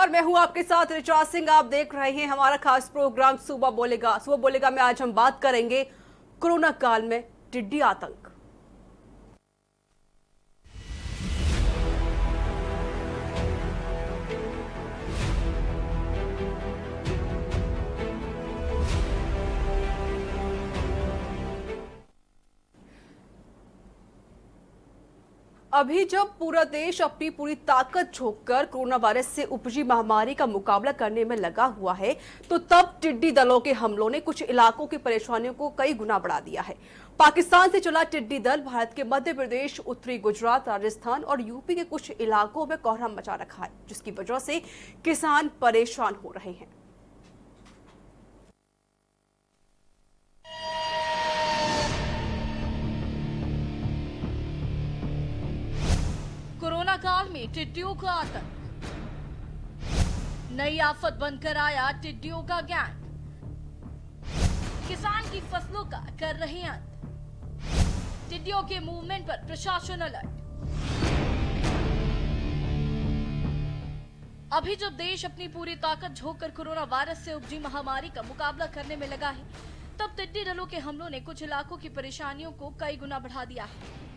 नमस्कार, मैं हूं आपके साथ ऋचा सिंह। आप देख रहे हैं हमारा खास प्रोग्राम सुबह बोलेगा। सुबह बोलेगा में आज हम बात करेंगे कोरोना काल में टिड्डी आतंक। अभी जब पूरा देश अपनी पूरी ताकत झोंककर कोरोना वायरस से उपजी महामारी का मुकाबला करने में लगा हुआ है, तो तब टिड्डी दलों के हमलों ने कुछ इलाकों की परेशानियों को कई गुना बढ़ा दिया है। पाकिस्तान से चला टिड्डी दल भारत के मध्य प्रदेश, उत्तरी गुजरात, राजस्थान और यूपी के कुछ इलाकों में कोहराम मचा रखा है, जिसकी वजह से किसान परेशान हो रहे हैं। कोरोना काल में टिड्डियों का आतंक, नई आफत बनकर आया टिड्डियों का गैंग। किसान की फसलों का कर रहे अंत, टिड्डियों के मूवमेंट पर प्रशासन अलर्ट। अभी जब देश अपनी पूरी ताकत झोंककर कोरोना वायरस से उपजी महामारी का मुकाबला करने में लगा है, तब टिड्डी दलों के हमलों ने कुछ इलाकों की परेशानियों को कई गुना बढ़ा दिया है।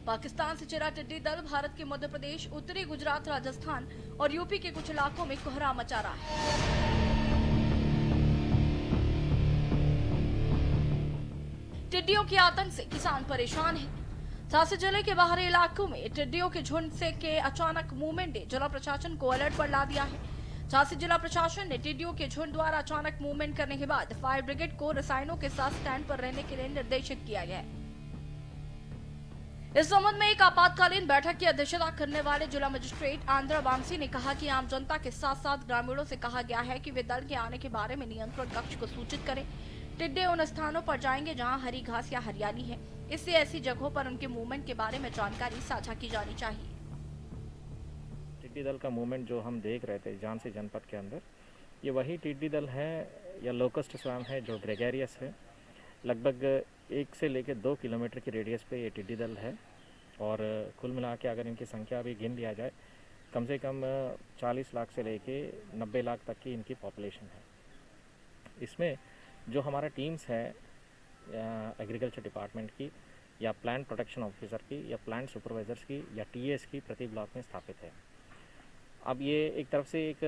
पाकिस्तान से चिरा टिड्डी दल भारत के मध्य प्रदेश, उत्तरी गुजरात, राजस्थान और यूपी के कुछ इलाकों में कोहराम मचा रहा है। टिड्डियों के आतंक से किसान परेशान हैं। झांसी जिले के बाहरी इलाकों में टिड्डियों के झुंड से के अचानक मूवमेंट ने जिला प्रशासन को अलर्ट पर ला दिया है। झांसी जिला प्रशासन ने टिड्डियों के झुंड द्वारा अचानक मूवमेंट करने के बाद फायर ब्रिगेड को रसायनों के साथ स्टैंड पर रहने के लिए निर्देशित किया गया है। इस संबंध में एक आपातकालीन बैठक की अध्यक्षता करने वाले जिला मजिस्ट्रेट आंध्रा वामसी ने कहा कि आम जनता के साथ साथ ग्रामीणों से कहा गया है कि वे दल के आने के बारे में नियंत्रण कक्ष को सूचित करें। टिड्डे उन स्थानों पर जाएंगे जहां हरी घास या हरियाली है, इससे ऐसी जगहों पर उनके मूवमेंट के बारे में जानकारी साझा की जानी चाहिए। टिड्डी दल का मूवमेंट जो हम देख रहे थे झांसी जनपद के अंदर, ये वही टिड्डी दल है या लोकस्ट स्वाम है जो ग्रेगेरियस है। लगभग 1 से लेकर 2 किलोमीटर की रेडियस पे ये टिड्डी दल है और कुल मिला के अगर इनकी संख्या भी गिन लिया जाए, कम से कम 40 लाख से लेके 90 लाख तक की इनकी पॉपुलेशन है। इसमें जो हमारा टीम्स है एग्रीकल्चर डिपार्टमेंट की या प्लांट प्रोटेक्शन ऑफिसर की या प्लांट सुपरवाइजर्स की या टीएस की प्रति ब्लॉक में स्थापित है। अब ये एक तरफ से एक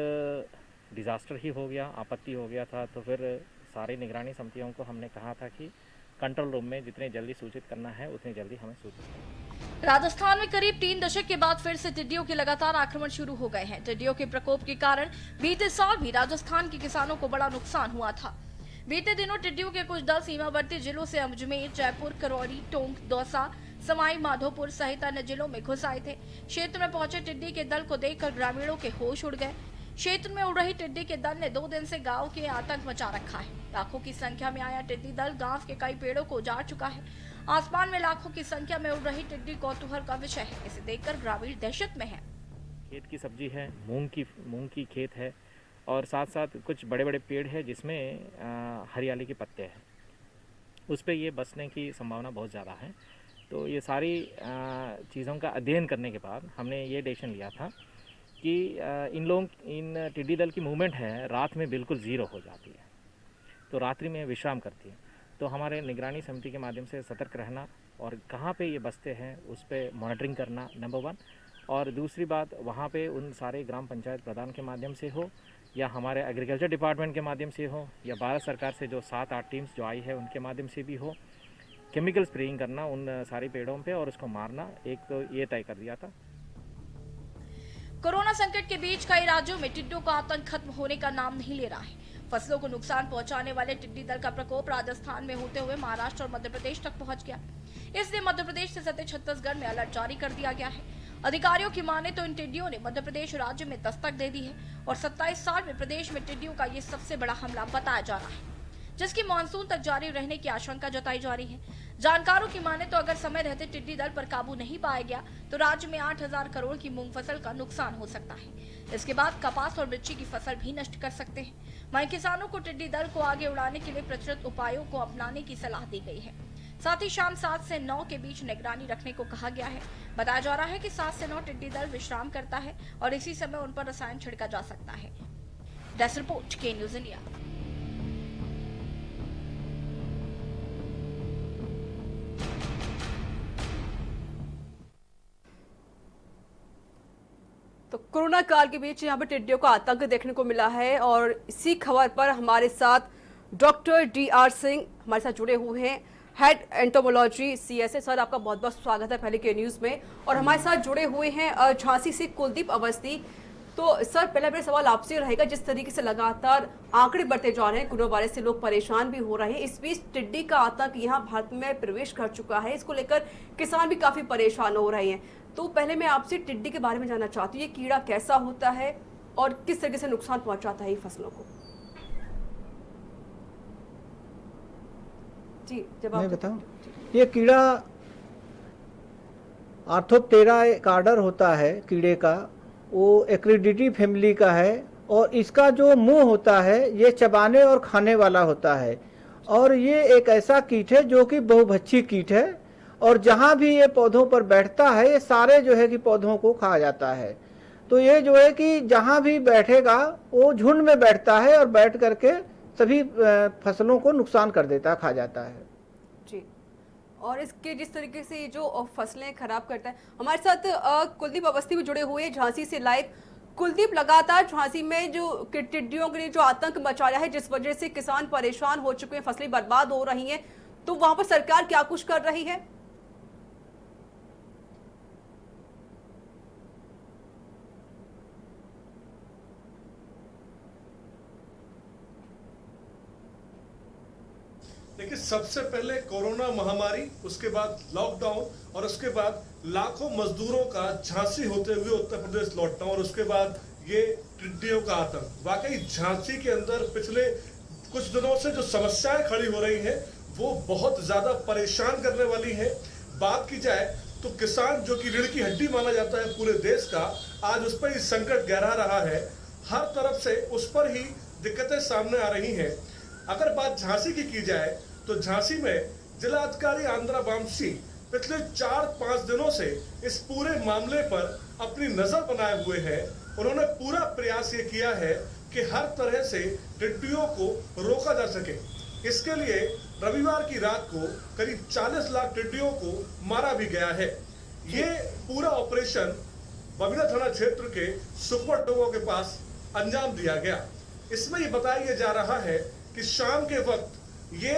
डिज़ास्टर ही हो गया, आपत्ति हो गया था, तो फिर सारी निगरानी समितियों को हमने कहा था कि कंट्रोल रूम में जितने जल्दी सूचित करना है उतनी जल्दी हमें सूचित करना। राजस्थान में करीब 3 दशक के बाद फिर से टिड्डियों के लगातार आक्रमण शुरू हो गए हैं। टिड्डियों के प्रकोप के कारण बीते साल भी राजस्थान के किसानों को बड़ा नुकसान हुआ था। बीते दिनों टिड्डियों के कुछ दल सीमावर्ती जिलों से अजमेर, जयपुर, करौली, टोंक, दौसा, सवाई माधोपुर सहित अन्य जिलों में घुस आए थे। क्षेत्र में पहुंचे टिड्डी के दल को देखकर ग्रामीणों के होश उड़ गए। क्षेत्र में उड़ रही टिड्डी के दल ने 2 दिन से गांव के आतंक मचा रखा है। लाखों की संख्या में आया टिड्डी दल गांव के कई पेड़ों को उजाड़ चुका है। आसमान में लाखों की संख्या में उड़ रही टिड्डी कौतूहल का विषय है। इसे देखकर ग्रामीण दहशत में है। खेत की सब्जी है, मूंग की खेत है और साथ साथ कुछ बड़े बड़े पेड़ है जिसमें हरियाली के पत्ते हैं। उस पर ये बसने की संभावना बहुत ज़्यादा है। तो ये सारी चीज़ों का अध्ययन करने के बाद हमने ये डिसीजन लिया था कि इन टिड्डी दल की मूवमेंट है रात में बिल्कुल ज़ीरो हो जाती है, तो रात्रि में विश्राम करती है। तो हमारे निगरानी समिति के माध्यम से सतर्क रहना और कहाँ पे ये बसते हैं उस पर मॉनिटरिंग करना नंबर 1, और दूसरी बात वहाँ पे उन सारे ग्राम पंचायत प्रधान के माध्यम से हो या हमारे एग्रीकल्चर डिपार्टमेंट के माध्यम से हो या भारत सरकार से जो 7-8 टीम्स जो आई है उनके माध्यम से भी हो, केमिकल स्प्रेइंग करना उन सारे पेड़ों पे और उसको मारना, एक तो ये तय कर दिया था। कोरोना संकट के बीच कई राज्यों में टिड्डियों का आतंक खत्म होने का नाम नहीं ले रहा है। फसलों को नुकसान पहुंचाने वाले टिड्डी दल का प्रकोप राजस्थान में होते हुए महाराष्ट्र और मध्य प्रदेश तक पहुंच गया। इसलिए मध्य प्रदेश से सटे छत्तीसगढ़ में अलर्ट जारी कर दिया गया है। अधिकारियों की माने तो इन टिड्डियों ने मध्य प्रदेश राज्य में दस्तक दे दी है और 27 साल में प्रदेश में टिड्डियों का ये सबसे बड़ा हमला बताया जा रहा है, जिसकी मानसून तक जारी रहने की आशंका जताई जा रही है। जानकारों की माने तो अगर समय रहते टिड्डी दल पर काबू नहीं पाया गया तो राज्य में 8,000 करोड़ की मूंग फसल का नुकसान हो सकता है। इसके बाद कपास और मिर्ची की फसल भी नष्ट कर सकते हैं। वहीं किसानों को टिड्डी दल को आगे उड़ाने के लिए प्रचलित उपायों को अपनाने की सलाह दी गई है। साथ ही शाम 7 से 9 के बीच निगरानी रखने को कहा गया है। बताया जा रहा है कि 7 से 9 टिड्डी दल विश्राम करता है और इसी समय उन पर रसायन छिड़का जा सकता है। डेस्क रिपोर्ट के न्यूज इंडिया। तो कोरोना काल के बीच यहाँ पर टिड्डियों का आतंक देखने को मिला है और इसी खबर पर हमारे साथ डॉक्टर DR सिंह हमारे साथ जुड़े हुए हैं, हेड एंटोमोलॉजी CSA। सर, आपका बहुत बहुत स्वागत है पहले के न्यूज़ में। और हमारे साथ जुड़े हुए हैं झांसी से कुलदीप अवस्थी। तो सर, पहला मेरा सवाल आपसे रहेगा, जिस तरीके से लगातार आंकड़े बढ़ते जा रहे हैं, कोरोना वायरस से लोग परेशान भी हो रहे हैं, इस बीच टिड्डी का आतंक यहाँ भारत में प्रवेश कर चुका है, इसको लेकर किसान भी काफी परेशान हो रहे हैं। तो पहले मैं आपसे टिड्डी के बारे में जानना चाहती हूँ, ये कीड़ा कैसा होता है और किस तरीके से नुकसान पहुंचाता है ये फसलों को? जी, जब मैं आप बताऊं, ये कीड़ा आर्थोप्टेरा एक आर्डर होता है कीड़े का, वो एक्रिडिटी फैमिली का है और इसका जो मुंह होता है ये चबाने और खाने वाला होता है। और ये एक ऐसा कीट है जो कि बहुभक्षी कीट है और जहाँ भी ये पौधों पर बैठता है ये सारे जो है कि पौधों को खा जाता है। तो ये जो है कि जहाँ भी बैठेगा वो झुंड में बैठता है और बैठ करके सभी फसलों को नुकसान कर देता है, खा जाता है। जी, और इसके जिस तरीके से ये जो फसलें खराब करता है, हमारे साथ कुलदीप अवस्थी भी जुड़े हुए हैं झांसी से लाइव। कुलदीप, लगातार झांसी में जो टिड्डियों के लिए जो आतंक मचाया है, जिस वजह से किसान परेशान हो चुके हैं, फसलें बर्बाद हो रही हैं, तो वहां पर सरकार क्या कुछ कर रही है? देखिए, सबसे पहले कोरोना महामारी, उसके बाद लॉकडाउन और उसके बाद लाखों मजदूरों का झांसी होते हुए उत्तर प्रदेश लौटना और उसके बाद ये टिड्डियों का आतंक। वाकई झांसी के अंदर पिछले कुछ दिनों से जो समस्याएं खड़ी हो रही हैं वो बहुत ज्यादा परेशान करने वाली है। बात की जाए तो किसान, जो कि रीढ़ की हड्डी माना जाता है पूरे देश का, आज उस पर ही संकट गहरा रहा है। हर तरफ से उस पर ही दिक्कतें सामने आ रही हैं। अगर बात झांसी की जाए तो झांसी में जिलाधिकारी आंध्रा वामसी पिछले 4-5 दिनों से इस पूरे मामले पर अपनी नजर बनाए हुए हैं। उन्होंने पूरा प्रयास ये किया है कि हर तरह से टिड्डियों को रोका जा सके। इसके लिए रविवार की रात को करीब 40 लाख टिड्डियों को मारा भी गया है। ये पूरा ऑपरेशन बबिना थाना क्षेत्र के सुखवट लोगों के पास अंजाम दिया गया। इसमें ये बताया जा रहा है कि शाम के वक्त ये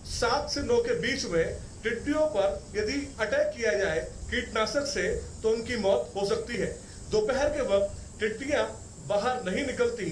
7 से 9 के बीच में टिड्डियों पर यदि अटैक किया जाए कीटनाशक से तो उनकी मौत हो सकती है। दोपहर के वक्त टिड्डियां बाहर नहीं निकलती,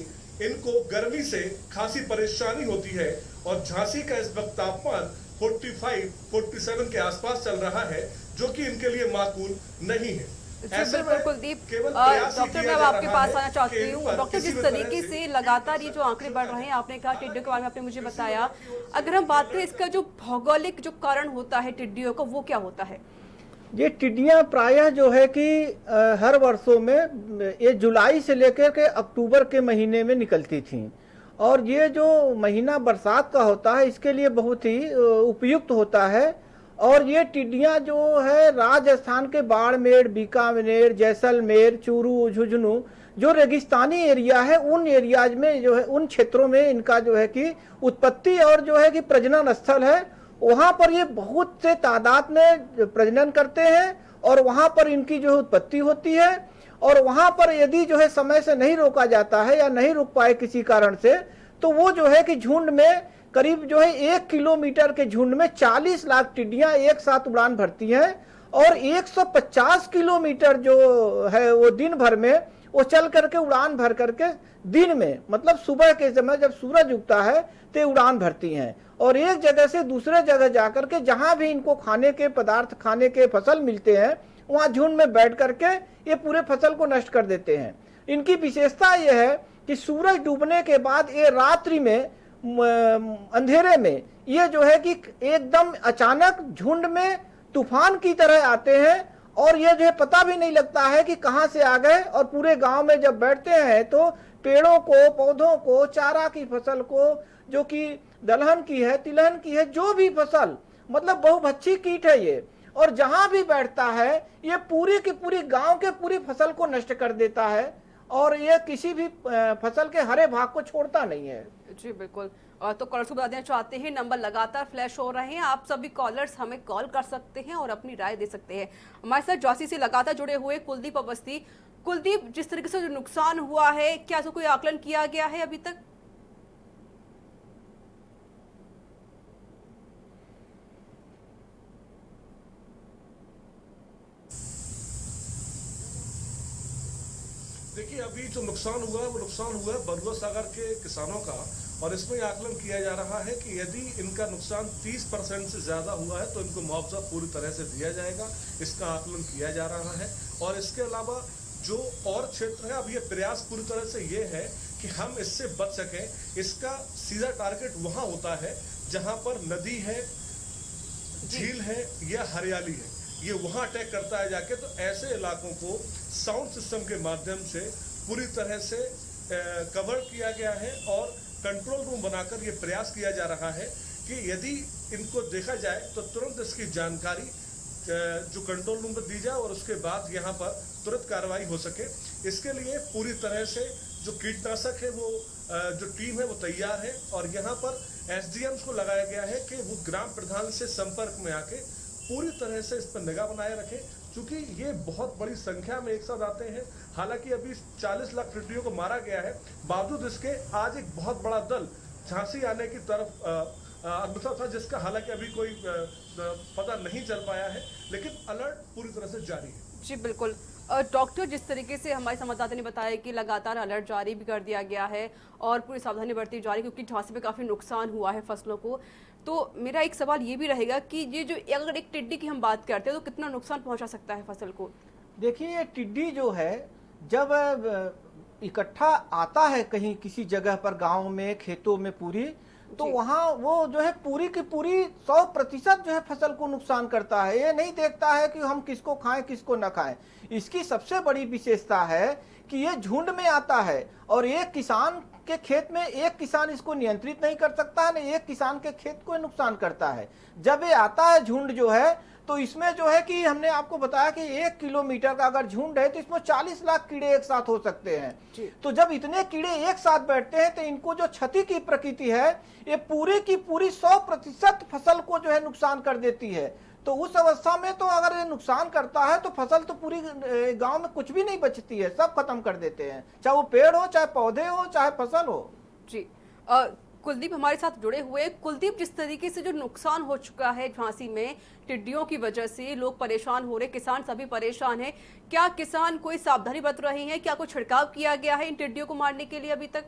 इनको गर्मी से खासी परेशानी होती है और झांसी का इस वक्त तापमान 45-47 के आसपास चल रहा है, जो कि इनके लिए माकूल नहीं है। बिल्कुल कुलदीप, डॉक्टर, मैं अब आपके पास आना चाहती हूँ। डॉक्टर, जिस तरीके से लगातार ये जो आंकड़े बढ़ रहे हैं, आपने कहा टिड्डियों के बारे में आपने मुझे बताया, अगर हम बात करें इसका जो भौगोलिक जो कारण होता है टिड्डियों का, वो क्या होता है? ये टिड्डियां प्रायः जो है कि हर वर्षों में ये जुलाई से लेकर के अक्टूबर के महीने में निकलती थीं और ये जो महीना बरसात का होता है इसके लिए बहुत ही उपयुक्त होता है। और ये टिड्डियां जो है राजस्थान के बाड़मेर, बीकानेर, जैसलमेर, चूरू, झुंझुनू जो रेगिस्तानी एरिया है उन एरियाज में जो है, उन क्षेत्रों में इनका जो है कि उत्पत्ति और जो है कि प्रजनन स्थल है। वहां पर ये बहुत से तादाद में प्रजनन करते हैं और वहां पर इनकी जो है उत्पत्ति होती है। और वहां पर यदि जो है समय से नहीं रोका जाता है या नहीं रुक पाए किसी कारण से, तो वो जो है कि झुंड में करीब जो है 1 किलोमीटर के झुंड में 40 लाख टिड्डियां एक साथ उड़ान भरती हैं और 150 किलोमीटर जो है वो दिन भर में वो चल करके उड़ान भर करके दिन में, मतलब सुबह के समय जब सूरज उगता है तो उड़ान भरती हैं और एक जगह से दूसरे जगह जाकर के जहां भी इनको खाने के पदार्थ, खाने के फसल मिलते हैं, वहां झुंड में बैठ करके ये पूरे फसल को नष्ट कर देते हैं। इनकी विशेषता यह है कि सूरज डूबने के बाद ये रात्रि में अंधेरे में ये जो है कि एकदम अचानक झुंड में तूफान की तरह आते हैं और ये जो है पता भी नहीं लगता है कि कहां से आ गए। और पूरे गांव में जब बैठते हैं तो पेड़ों को, पौधों को, चारा की फसल को, जो कि दलहन की है, तिलहन की है, जो भी फसल मतलब बहुभक्षी कीट है ये, और जहां भी बैठता है ये पूरी की पूरी गांव के पूरी फसल को नष्ट कर देता है, और ये किसी भी फसल के हरे भाग को छोड़ता नहीं है। जी बिल्कुल। तो कॉलर्स को बता देना चाहते हैं, नंबर लगातार फ्लैश हो रहे हैं, आप सभी कॉलर्स हमें कॉल कर सकते हैं और अपनी राय दे सकते हैं। हमारे साथ झांसी से लगातार जुड़े हुए कुलदीप अवस्थी। कुलदीप, जिस तरीके से जो नुकसान हुआ है, क्या इसका कोई आकलन किया गया है अभी तक? देखिए, अभी जो नुकसान हुआ है वो नुकसान हुआ है बलुआ सागर के किसानों का, और इसमें आकलन किया जा रहा है कि यदि इनका नुकसान 30% से ज़्यादा हुआ है तो इनको मुआवजा पूरी तरह से दिया जाएगा, इसका आकलन किया जा रहा है। और इसके अलावा जो और क्षेत्र है, अब ये प्रयास पूरी तरह से ये है कि हम इससे बच सकें। इसका सीधा टारगेट वहाँ होता है जहाँ पर नदी है, झील है या हरियाली है, ये वहाँ अटैक करता है जाके। तो ऐसे इलाकों को साउंड सिस्टम के माध्यम से पूरी तरह से कवर किया गया है, और कंट्रोल रूम बनाकर ये प्रयास किया जा रहा है कि यदि इनको देखा जाए तो तुरंत इसकी जानकारी जो कंट्रोल रूम पर दी जाए और उसके बाद यहाँ पर तुरंत कार्रवाई हो सके। इसके लिए पूरी तरह से जो कीटनाशक है वो जो टीम है वो तैयार है, और यहाँ पर एसडीएम्स को लगाया गया है कि वो ग्राम प्रधान से संपर्क में आके पूरी तरह से इस पर निगाह बनाए रखें, क्योंकि ये बहुत बड़ी संख्या में एक साथ आते हैं। हालांकि अभी 40 लाख टिड्डियों को मारा गया है, बावजूद इसके आज एक बहुत बड़ा दल झांसी आने की तरफ अग्रसर था, जिसका हालांकि अभी कोई पता नहीं चल पाया है, लेकिन अलर्ट पूरी तरह से जारी है। जी बिल्कुल। डॉक्टर, जिस तरीके से हमारे संवाददाता ने बताया कि लगातार अलर्ट जारी भी कर दिया गया है और पूरी सावधानी बरती जा रही है, क्योंकि झांसी में काफ़ी नुकसान हुआ है फसलों को। तो मेरा एक सवाल ये भी रहेगा कि ये जो अगर एक टिड्डी की हम बात करते हैं तो कितना नुकसान पहुंचा सकता है फसल को? देखिए, ये टिड्डी जो है जब इकट्ठा आता है कहीं किसी जगह पर, गांव में, खेतों में पूरी, तो वहाँ वो जो है पूरी की पूरी 100% जो है फसल को नुकसान करता है। ये नहीं देखता है कि हम किसको खाएं किसको न खाएं। इसकी सबसे बड़ी विशेषता है कि ये झुंड में आता है, और एक किसान के खेत में एक किसान इसको नियंत्रित नहीं कर सकता है, न एक किसान के खेत को नुकसान करता है। जब ये आता है झुंड जो है, तो इसमें जो है कि हमने आपको बताया कि 1 किलोमीटर का अगर झुंड है तो इसमें 40 लाख कीड़े एक साथ हो सकते हैं। तो जब इतने कीड़े एक साथ बैठते हैं तो इनको जो क्षति की प्रकृति है, ये पूरी की पूरी 100% फसल को जो है नुकसान कर देती है। तो उस अवस्था में तो अगर ये नुकसान करता है तो फसल तो पूरी गांव में कुछ भी नहीं बचती है, सब खत्म कर देते हैं, चाहे वो पेड़ हो, चाहे पौधे हो, चाहे फसल हो। जी कुलदीप हमारे साथ जुड़े हुए। कुलदीप, जिस तरीके से जो नुकसान हो चुका है झांसी में टिड्डियों की वजह से, लोग परेशान हो रहे, किसान सभी परेशान हैं, क्या किसान कोई सावधानी बरत रहे हैं? क्या कोई छिड़काव किया गया है इन टिड्डियों को मारने के लिए अभी तक?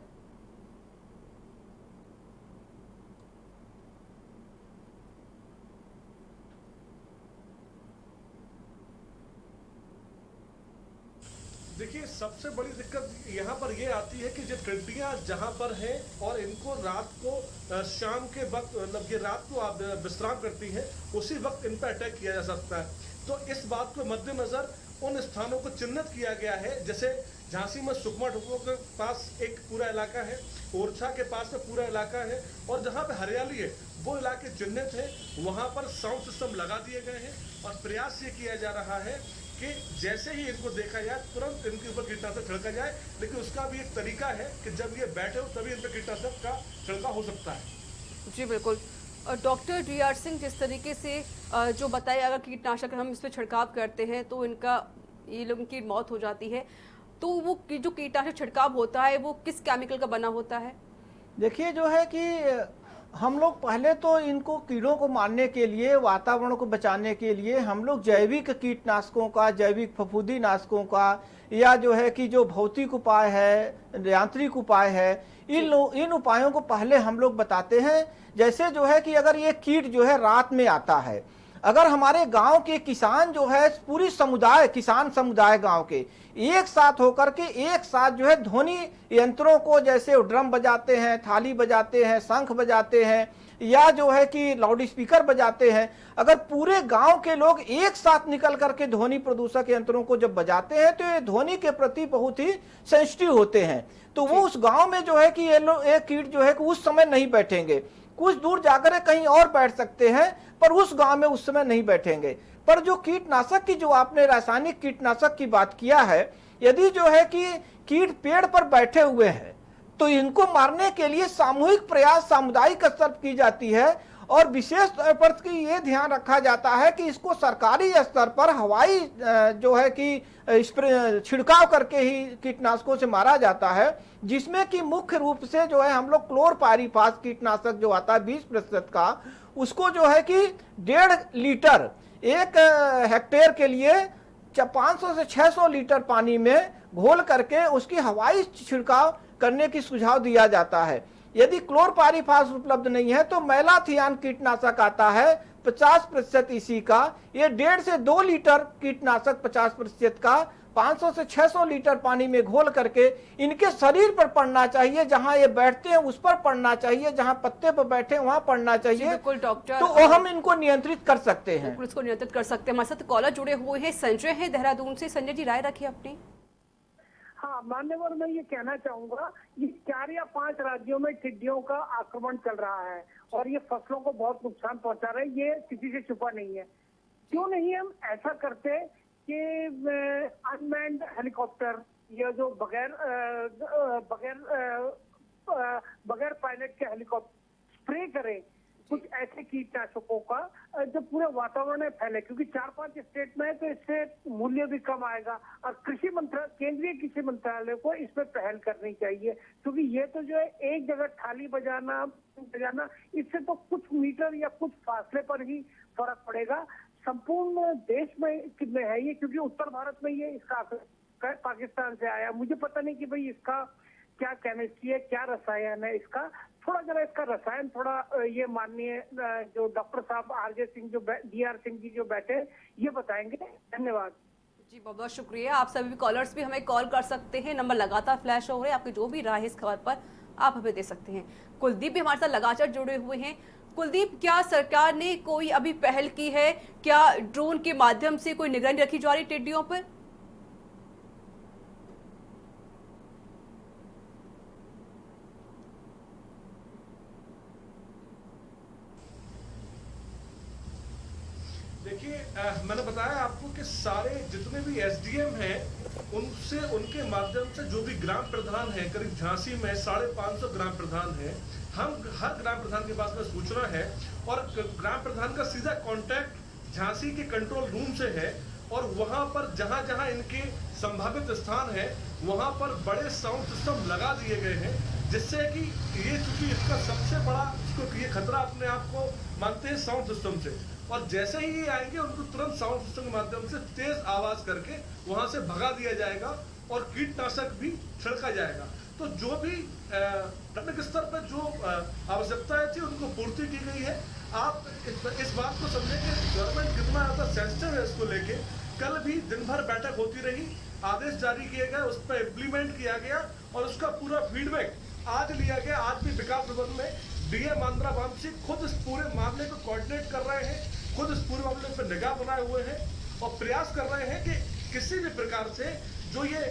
देखिए, सबसे बड़ी दिक्कत यहाँ पर ये आती है कि जो टिड्डियाँ जहाँ पर हैं और इनको रात को शाम के वक्त, मतलब ये रात को आप विश्राम करती हैं, उसी वक्त इन पर अटैक किया जा सकता है। तो इस बात को मद्देनजर उन स्थानों को चिन्हित किया गया है। जैसे झांसी में सुकमा ढुकमो के पास एक पूरा इलाका है, ओरछा के पास में पूरा इलाका है, और जहाँ पे हरियाली है वो इलाके चिन्हित है, वहाँ पर साउंड सिस्टम लगा दिए गए हैं। और प्रयास ये किया जा रहा है कि जैसे ही इनको देखा जाए तुरंत इनके ऊपर कीटनाशक छिड़का जाए, लेकिन उसका भी एक तरीका है कि जब ये बैठे हो तभी इन पर कीटनाशक का छिड़काव हो सकता है। जी बिल्कुल। Doctor DR. सिंह, जिस तरीके से जो बताया, अगर कीटनाशक हम इस पर छिड़काव करते हैं तो ये लोगों की मौत हो जाती है, तो वो जो कीटनाशक छिड़काव होता है वो किस केमिकल का बना होता है? देखिए, जो है कि हम लोग पहले तो इनको कीड़ों को मारने के लिए, वातावरण को बचाने के लिए हम लोग जैविक कीटनाशकों का, जैविक फफूंदी नाशकों का, या जो है कि जो भौतिक उपाय है, यांत्रिक उपाय है, इन उपायों को पहले हम लोग बताते हैं। जैसे जो है कि अगर ये कीट जो है रात में आता है, अगर हमारे गांव के किसान जो है, पूरी समुदाय, किसान समुदाय गांव के एक साथ होकर के एक साथ जो है ध्वनि यंत्रों को, जैसे ड्रम बजाते हैं, थाली बजाते हैं, शंख बजाते हैं, या जो है कि लाउड स्पीकर बजाते हैं, अगर पूरे गांव के लोग एक साथ निकल करके ध्वनि प्रदूषक यंत्रों को जब बजाते हैं तो ये ध्वनि के प्रति बहुत ही सेंसिटिव होते हैं। तो वो उस गांव में जो है कि ये कीट जो है कि उस समय नहीं बैठेंगे। कुछ दूर जाकर के कहीं और बैठ सकते हैं, पर उस गांव में उस समय नहीं बैठेंगे। पर जो कीटनाशक की, जो आपने रासायनिक कीटनाशक की बात किया है, यदि जो है कि कीट पेड़ पर बैठे हुए हैं तो इनको मारने के लिए सामूहिक प्रयास सामुदायिक स्तर पर की जाती है, और विशेष तौर पर कि ये ध्यान रखा जाता है कि इसको सरकारी स्तर पर हवाई जो है कि स्प्रे छिड़काव करके ही कीटनाशकों से मारा जाता है, जिसमें कि मुख्य रूप से जो है हम लोग क्लोरपाइरीफास कीटनाशक जो आता है 20% का, उसको जो है कि 1.5 लीटर 1 हेक्टेयर के लिए 500 से 600 लीटर पानी में घोल करके उसकी हवाई छिड़काव करने की सुझाव दिया जाता है। यदि क्लोरपाइरीफास उपलब्ध नहीं है तो मैलाथियान कीटनाशक आता है 50% इसी का, ये 1.5 से 2 लीटर कीटनाशक 50% का 500 से 600 लीटर पानी में घोल करके इनके शरीर पर पड़ना चाहिए, जहां ये बैठते हैं उस पर पड़ना चाहिए, जहां पत्ते पर बैठे वहां पड़ना चाहिए। बिल्कुल डॉक्टर, तो हम इनको नियंत्रित कर सकते हैं। बिल्कुल इसको नियंत्रित कर सकते हैं। हमारे साथ कॉलर जुड़े हुए हैं, संजय है देहरादून से। संजय जी, राय रखिए अपनी। हाँ मान्यवर, मैं ये कहना चाहूंगा, ये 4 या 5 राज्यों में टिड्डियों का आक्रमण चल रहा है और ये फसलों को बहुत नुकसान पहुंचा रहे हैं, ये किसी से छुपा नहीं है। क्यों नहीं हम ऐसा करते कि अनमैन्ड हेलीकॉप्टर या जो बगैर पायलट के हेलीकॉप्टर स्प्रे करें कुछ ऐसे कीटनाशकों का जो पूरे वातावरण में फैले, क्योंकि 4-5 स्टेट में है तो इससे मूल्य भी कम आएगा। और केंद्रीय कृषि मंत्रालय को इस पर पहल करनी चाहिए, क्योंकि ये तो जो है एक जगह थाली बजाना इससे तो कुछ मीटर या कुछ फासले पर ही फर्क पड़ेगा। संपूर्ण देश में है ये, क्योंकि उत्तर भारत में ये इसका पाकिस्तान से आया। मुझे पता नहीं कि भाई इसका क्या केमिस्ट्री है, क्या रसायन है इसका, थोड़ा जरा इसका रसायन थोड़ा ये माननीय जो डॉक्टर साहब आरजे सिंह जो DR सिंह जी जो बैठे ये बताएंगे। धन्यवाद जी, बहुत बहुत शुक्रिया। आप सभी कॉलर्स भी हमें कॉल कर सकते हैं, नंबर लगातार फ्लैश हो रहे हैं, आपकी जो भी राय है इस खबर पर आप हमें दे सकते हैं। कुलदीप भी हमारे साथ लगातार जुड़े हुए हैं। कुलदीप, क्या सरकार ने कोई अभी पहल की है, क्या ड्रोन के माध्यम से कोई निगरानी रखी जा रही टिड्डियों पर? देखिए, मैंने बताया आपको कि सारे जितने भी SDM हैं उनसे, उनके माध्यम से जो भी ग्राम प्रधान है, करीब झांसी में 550 ग्राम प्रधान हैं, हम हर ग्राम प्रधान के पास में सूचना है और ग्राम प्रधान का सीधा कांटेक्ट झांसी के कंट्रोल रूम से है, और वहां पर जहां जहां इनके संभावित स्थान है वहां पर बड़े साउंड सिस्टम लगा दिए गए हैं, जिससे कि ये चूंकि इसका सबसे बड़ा ये खतरा अपने आप को मानते हैं साउंड सिस्टम से, और जैसे ही ये आएंगे उनको तुरंत साउंड सिस्टम के माध्यम से तेज आवाज करके वहां से भगा दिया जाएगा और कीटनाशक भी छिड़का जाएगा। तो जो भी प्राथमिक स्तर पर जो आवश्यकताएं थी उनको पूर्ति की गई है। आप इस बात को समझें कि गवर्नमेंट कितना ज्यादा सेंसिटिव है इसको लेके। कल भी दिन भर बैठक होती रही, आदेश जारी किए गए, उस पर इम्प्लीमेंट किया गया और उसका पूरा फीडबैक आज लिया गया। आज भी विकास भवन में DM आंध्रा वामसी खुद इस पूरे मामले को कोऑर्डिनेट कर रहे हैं, खुद इस पूरे मामले पर निगाह बनाए हुए हैं और प्रयास कर रहे हैं कि किसी भी प्रकार से जो ये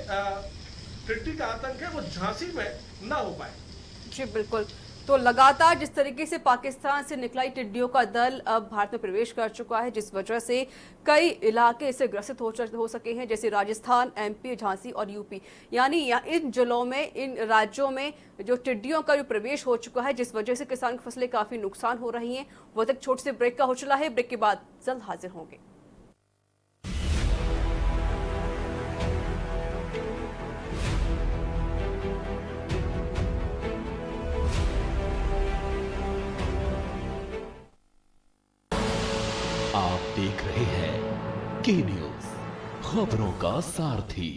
टिड्डी का आतंक है वो झांसी में ना हो पाए। जी बिल्कुल। तो लगातार जिस तरीके से पाकिस्तान से निकला टिड्डियों का दल अब भारत में प्रवेश कर चुका है, जिस वजह से कई इलाके इससे ग्रसित हो सके हैं, जैसे राजस्थान, MP, झांसी और UP। यानी इन जिलों में, इन राज्यों में जो टिड्डियों का जो प्रवेश हो चुका है, जिस वजह से किसान की फसलें काफी नुकसान हो रही हैं। वो तक छोटे से ब्रेक का हो चला है, ब्रेक के बाद जल्द हाजिर होंगे। आप देख रहे हैं के न्यूज, खबरों का सारथी।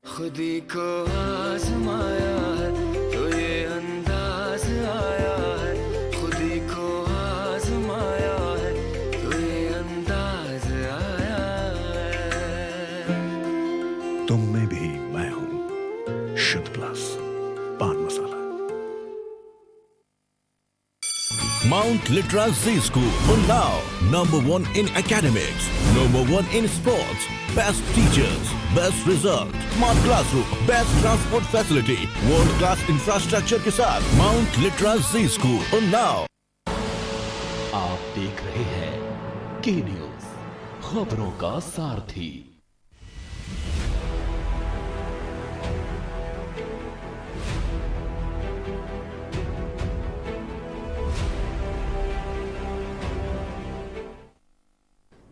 खुदी को आजमाया है तो ये अंदाज आया है, खुदी को आजमाया है तो ये अंदाज आया है। तुम में भी मैं हूं, शुद्ध प्लस पान मसाला। Mount Litra Z School, Unnao, #1 in academics, #1 in sports, best teachers, best result, smart classroom, best transport facility, world class infrastructure के साथ Mount Litra Z School, Unnao। आप देख रहे हैं के न्यूज, खबरों का सारथी।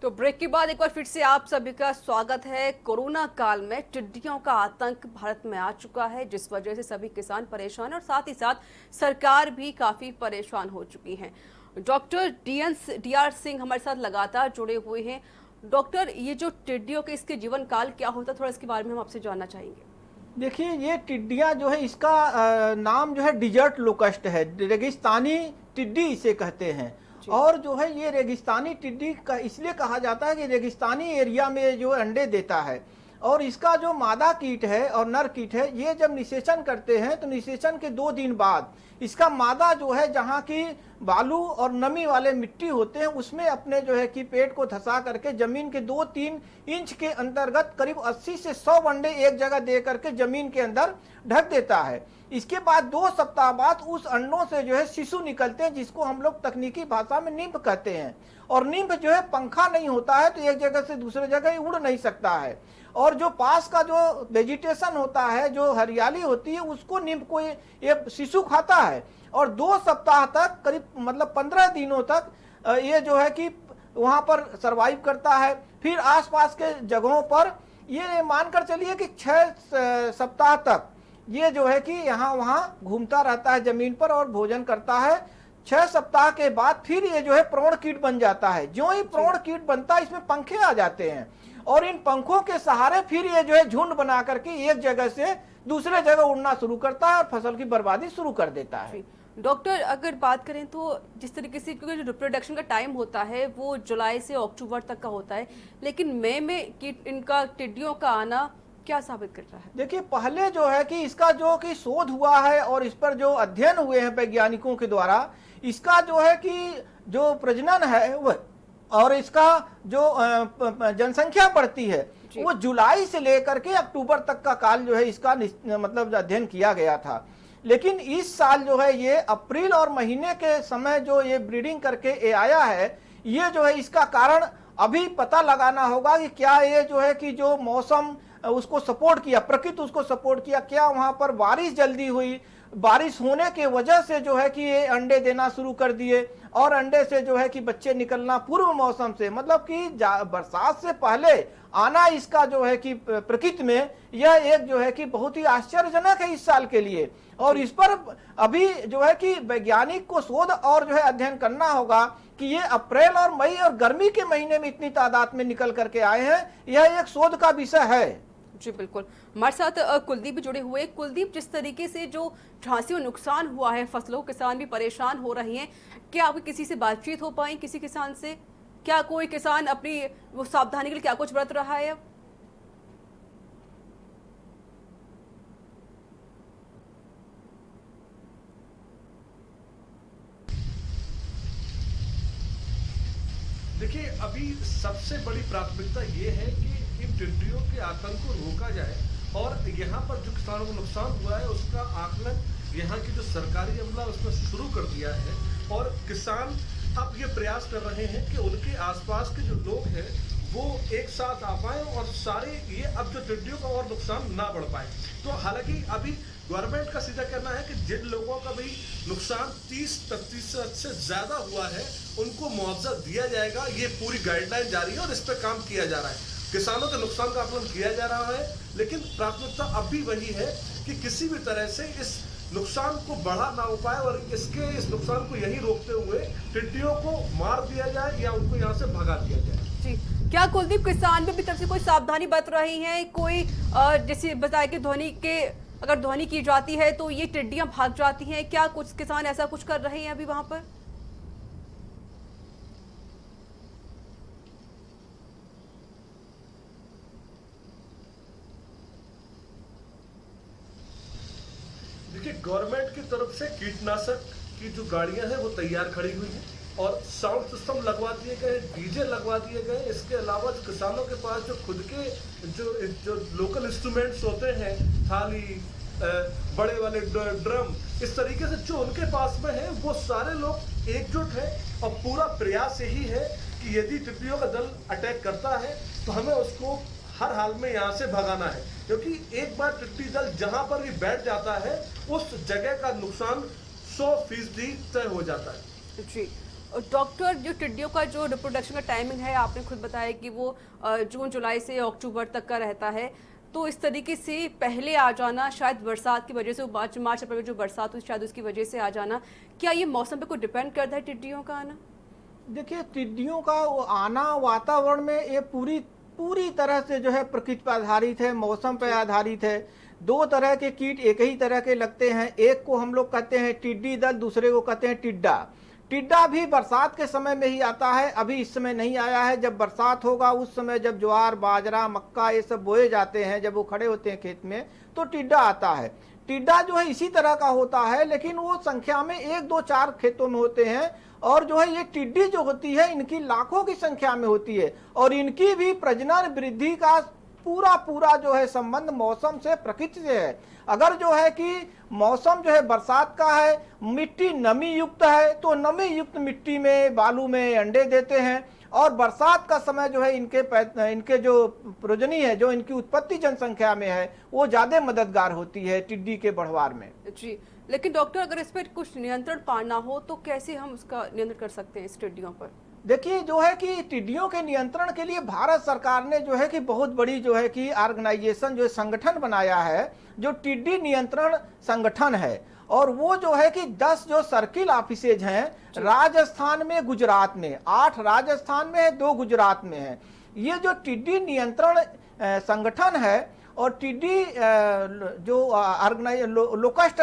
तो ब्रेक के बाद एक बार फिर से आप सभी का स्वागत है। कोरोना काल में टिड्डियों का आतंक भारत में आ चुका है, जिस वजह से सभी किसान परेशान हैं और साथ ही साथ सरकार भी काफी परेशान हो चुकी है। डॉक्टर डीआर सिंह हमारे साथ लगातार जुड़े हुए हैं। डॉक्टर, ये जो टिड्डियों के इसके जीवन काल क्या होता है, थोड़ा इसके बारे में हम आपसे जानना चाहेंगे। देखिए, ये टिड्डियां जो है, इसका नाम जो है डिजर्ट लोकस्ट है, रेगिस्तानी टिड्डी इसे कहते हैं। और जो है ये रेगिस्तानी टिड्डी का इसलिए कहा जाता है कि रेगिस्तानी एरिया में जो अंडे देता है। और इसका जो मादा कीट है और नर कीट है, ये जब निषेचन करते हैं तो निषेचन के 2 दिन बाद इसका मादा जो है, जहाँ की बालू और नमी वाले मिट्टी होते हैं, उसमें अपने जो है कि पेट को धंसा करके जमीन के 2-3 इंच के अंतर्गत करीब 80 से 100 अंडे एक जगह दे करके जमीन के अंदर ढक देता है। इसके बाद 2 सप्ताह बाद उस अंडों से जो है शिशु निकलते हैं, जिसको हम लोग तकनीकी भाषा में निम्फ कहते हैं। और निम्फ जो है पंखा नहीं होता है, तो एक जगह से दूसरे जगह उड़ नहीं सकता है। और जो पास का जो वेजिटेशन होता है, जो हरियाली होती है, उसको निम्फ को ये शिशु खाता है। और 2 सप्ताह तक, करीब मतलब 15 दिनों तक ये जो है कि वहाँ पर सरवाइव करता है। फिर आसपास के जगहों पर ये मानकर चलिए कि 6 सप्ताह तक ये जो है कि यहाँ वहाँ घूमता रहता है जमीन पर और भोजन करता है। 6 सप्ताह के बाद फिर ये जो है प्रौढ़ कीट बन जाता है। जो ही प्रौढ़ कीट बनता है, इसमें पंखे आ जाते हैं और इन पंखों के सहारे फिर ये जो है झुंड बना करके एक जगह से दूसरे जगह उड़ना शुरू करता है और फसल की बर्बादी शुरू कर देता है। डॉक्टर, अगर बात करें तो जिस तरीके से, क्योंकि जो रिप्रोडक्शन का टाइम होता है वो जुलाई से अक्टूबर तक का होता है, लेकिन मई में इनका टिड्डियों का आना क्या साबित कर रहा है? देखिए, पहले जो है कि इसका जो कि शोध हुआ है और इस पर जो अध्ययन हुए हैं वैज्ञानिकों के द्वारा, इसका जो है कि जो प्रजनन है वो और इसका जो जनसंख्या बढ़ती है, वो जुलाई से लेकर के अक्टूबर तक का काल जो है इसका मतलब अध्ययन किया गया था। लेकिन इस साल जो है ये अप्रैल और महीने के समय जो ये ब्रीडिंग करके ये आया है, ये जो है इसका कारण अभी पता लगाना होगा कि क्या ये जो है कि जो मौसम उसको सपोर्ट किया, प्रकृति उसको सपोर्ट किया, क्या वहाँ पर बारिश जल्दी हुई, बारिश होने के वजह से जो है कि ये अंडे देना शुरू कर दिए और अंडे से जो है कि बच्चे निकलना पूर्व मौसम से, मतलब कि बरसात से पहले आना इसका जो है कि प्रकृति में यह एक जो है कि बहुत ही आश्चर्यजनक है इस साल के लिए। और इस पर अभी जो है कि वैज्ञानिक को शोध और जो है अध्ययन करना होगा कि ये अप्रैल और मई और गर्मी के महीने में इतनी तादाद में निकल करके आए हैं, यह एक शोध का विषय है। जी बिल्कुल, हमारे साथ कुलदीप भी जुड़े हुए। कुलदीप, जिस तरीके से जो झांसी में नुकसान हुआ है, फसलों, किसान भी परेशान हो रहे हैं, क्या आपकी किसी से बातचीत हो पाई, किसी किसान से? क्या कोई किसान अपनी वो सावधानी के लिए क्या कुछ बरत रहा है अब? देखिए, अभी सबसे बड़ी प्राथमिकता ये है कि इन टिड्डियों के आतंक को रोका जाए और यहाँ पर जो किसानों को नुकसान हुआ है उसका आकलन यहाँ की जो सरकारी अमला उसने शुरू कर दिया है। और किसान अब ये प्रयास कर रहे हैं कि उनके आसपास के जो लोग हैं वो एक साथ आ पाए और सारे ये अब जो टिड्डियों का और नुकसान ना बढ़ पाए। तो हालांकि अभी गवर्नमेंट का सीधा कहना है कि जिन लोगों का भी नुकसान 30% से ज्यादा हुआ है उनको मुआवजा दिया जाएगा। ये पूरी गाइडलाइन जारी है और इस पर काम किया जा रहा है। किसानों के नुकसान का आकलन किया जा रहा है, लेकिन प्राथमिकता अब भी वही है कि किसी भी तरह से इस नुकसान को बढ़ा ना हो पाए और इस नुकसान को यही रोकते हुए टिड्डियों को मार दिया जाए या उनको यहाँ से भगा दिया जाए। जी, क्या कुलदीप किसान भी तरफ से कोई सावधानी बरत रही हैं? कोई जैसे बताया कि अगर ध्वनि की जाती है तो ये टिड्डियां भाग जाती हैं, क्या कुछ किसान ऐसा कुछ कर रहे हैं अभी वहां पर? देखिए, गवर्नमेंट की तरफ से कीटनाशक की जो गाड़ियां हैं वो तैयार खड़ी हुई हैं और साउंड सिस्टम लगवा दिए गए, डीजे लगवा दिए गए। इसके अलावा किसानों के पास जो खुद के जो लोकल इंस्ट्रूमेंट्स होते हैं, थाली, बड़े वाले ड्रम, इस तरीके से जो उनके पास में है, वो सारे लोग एकजुट हैं और पूरा प्रयास यही है कि यदि टिड्डियों का दल अटैक करता है तो हमें उसको हर हाल में यहाँ से भगाना है, क्योंकि एक बार टिड्डी दल जहाँ पर भी बैठ जाता है उस जगह का नुकसान 100% तय हो जाता है। जी डॉक्टर, जो टिड्डियों का जो रिप्रोडक्शन का टाइमिंग है, आपने खुद बताया कि वो जून जुलाई से अक्टूबर तक का रहता है, तो इस तरीके से पहले आ जाना, शायद बरसात की वजह से, मार्च अप्रैल में जो बरसात हुई शायद उसकी वजह से आ जाना, क्या ये मौसम पे कोई डिपेंड करता है टिड्डियों का आना? देखिए, टिड्डियों का वो आना वातावरण में ये पूरी तरह से जो है प्रकृति पर आधारित है, मौसम पर आधारित है। दो तरह के कीट एक ही तरह के लगते हैं। एक को हम लोग कहते हैं टिड्डी दल, दूसरे को कहते हैं टिड्डा। टिड्डा भी बरसात के समय में ही आता है, अभी इस समय नहीं आया है। जब बरसात होगा उस समय, जब ज्वार, बाजरा, मक्का ये सब बोए जाते हैं, जब वो खड़े होते हैं खेत में, तो टिड्डा आता है। टिड्डा जो है इसी तरह का होता है, लेकिन वो संख्या में 1, 2, 4 खेतों में होते हैं। और जो है ये टिड्डी जो होती है, इनकी लाखों की संख्या में होती है और इनकी भी प्रजनन वृद्धि का पूरा जो है संबंध मौसम से, प्रकृति से है। अगर जो है कि मौसम जो है बरसात का है, मिट्टी नमी युक्त है, तो नमी युक्त मिट्टी में, बालू में अंडे देते हैं। और बरसात का समय जो है इनके जो प्रजननी है, जो इनकी उत्पत्ति जनसंख्या में है, वो ज्यादा मददगार होती है टिड्डी के बढ़वार में। जी, लेकिन डॉक्टर, अगर इस पर कुछ नियंत्रण पाना हो तो कैसे हम उसका नियंत्रण कर सकते हैं इस टिड्डियों पर? देखिए, जो है कि टिड्डियों के नियंत्रण के लिए भारत सरकार ने जो है कि बहुत बड़ी जो है कि ऑर्गेनाइजेशन, जो संगठन बनाया है, जो टिड्डी नियंत्रण संगठन है। और वो जो है कि 10 जो सर्किल ऑफिसेज हैं, राजस्थान में, गुजरात में, 8 राजस्थान में है, 2 गुजरात में है। ये जो टिड्डी नियंत्रण संगठन है और टिड्डी जो लोकस्ट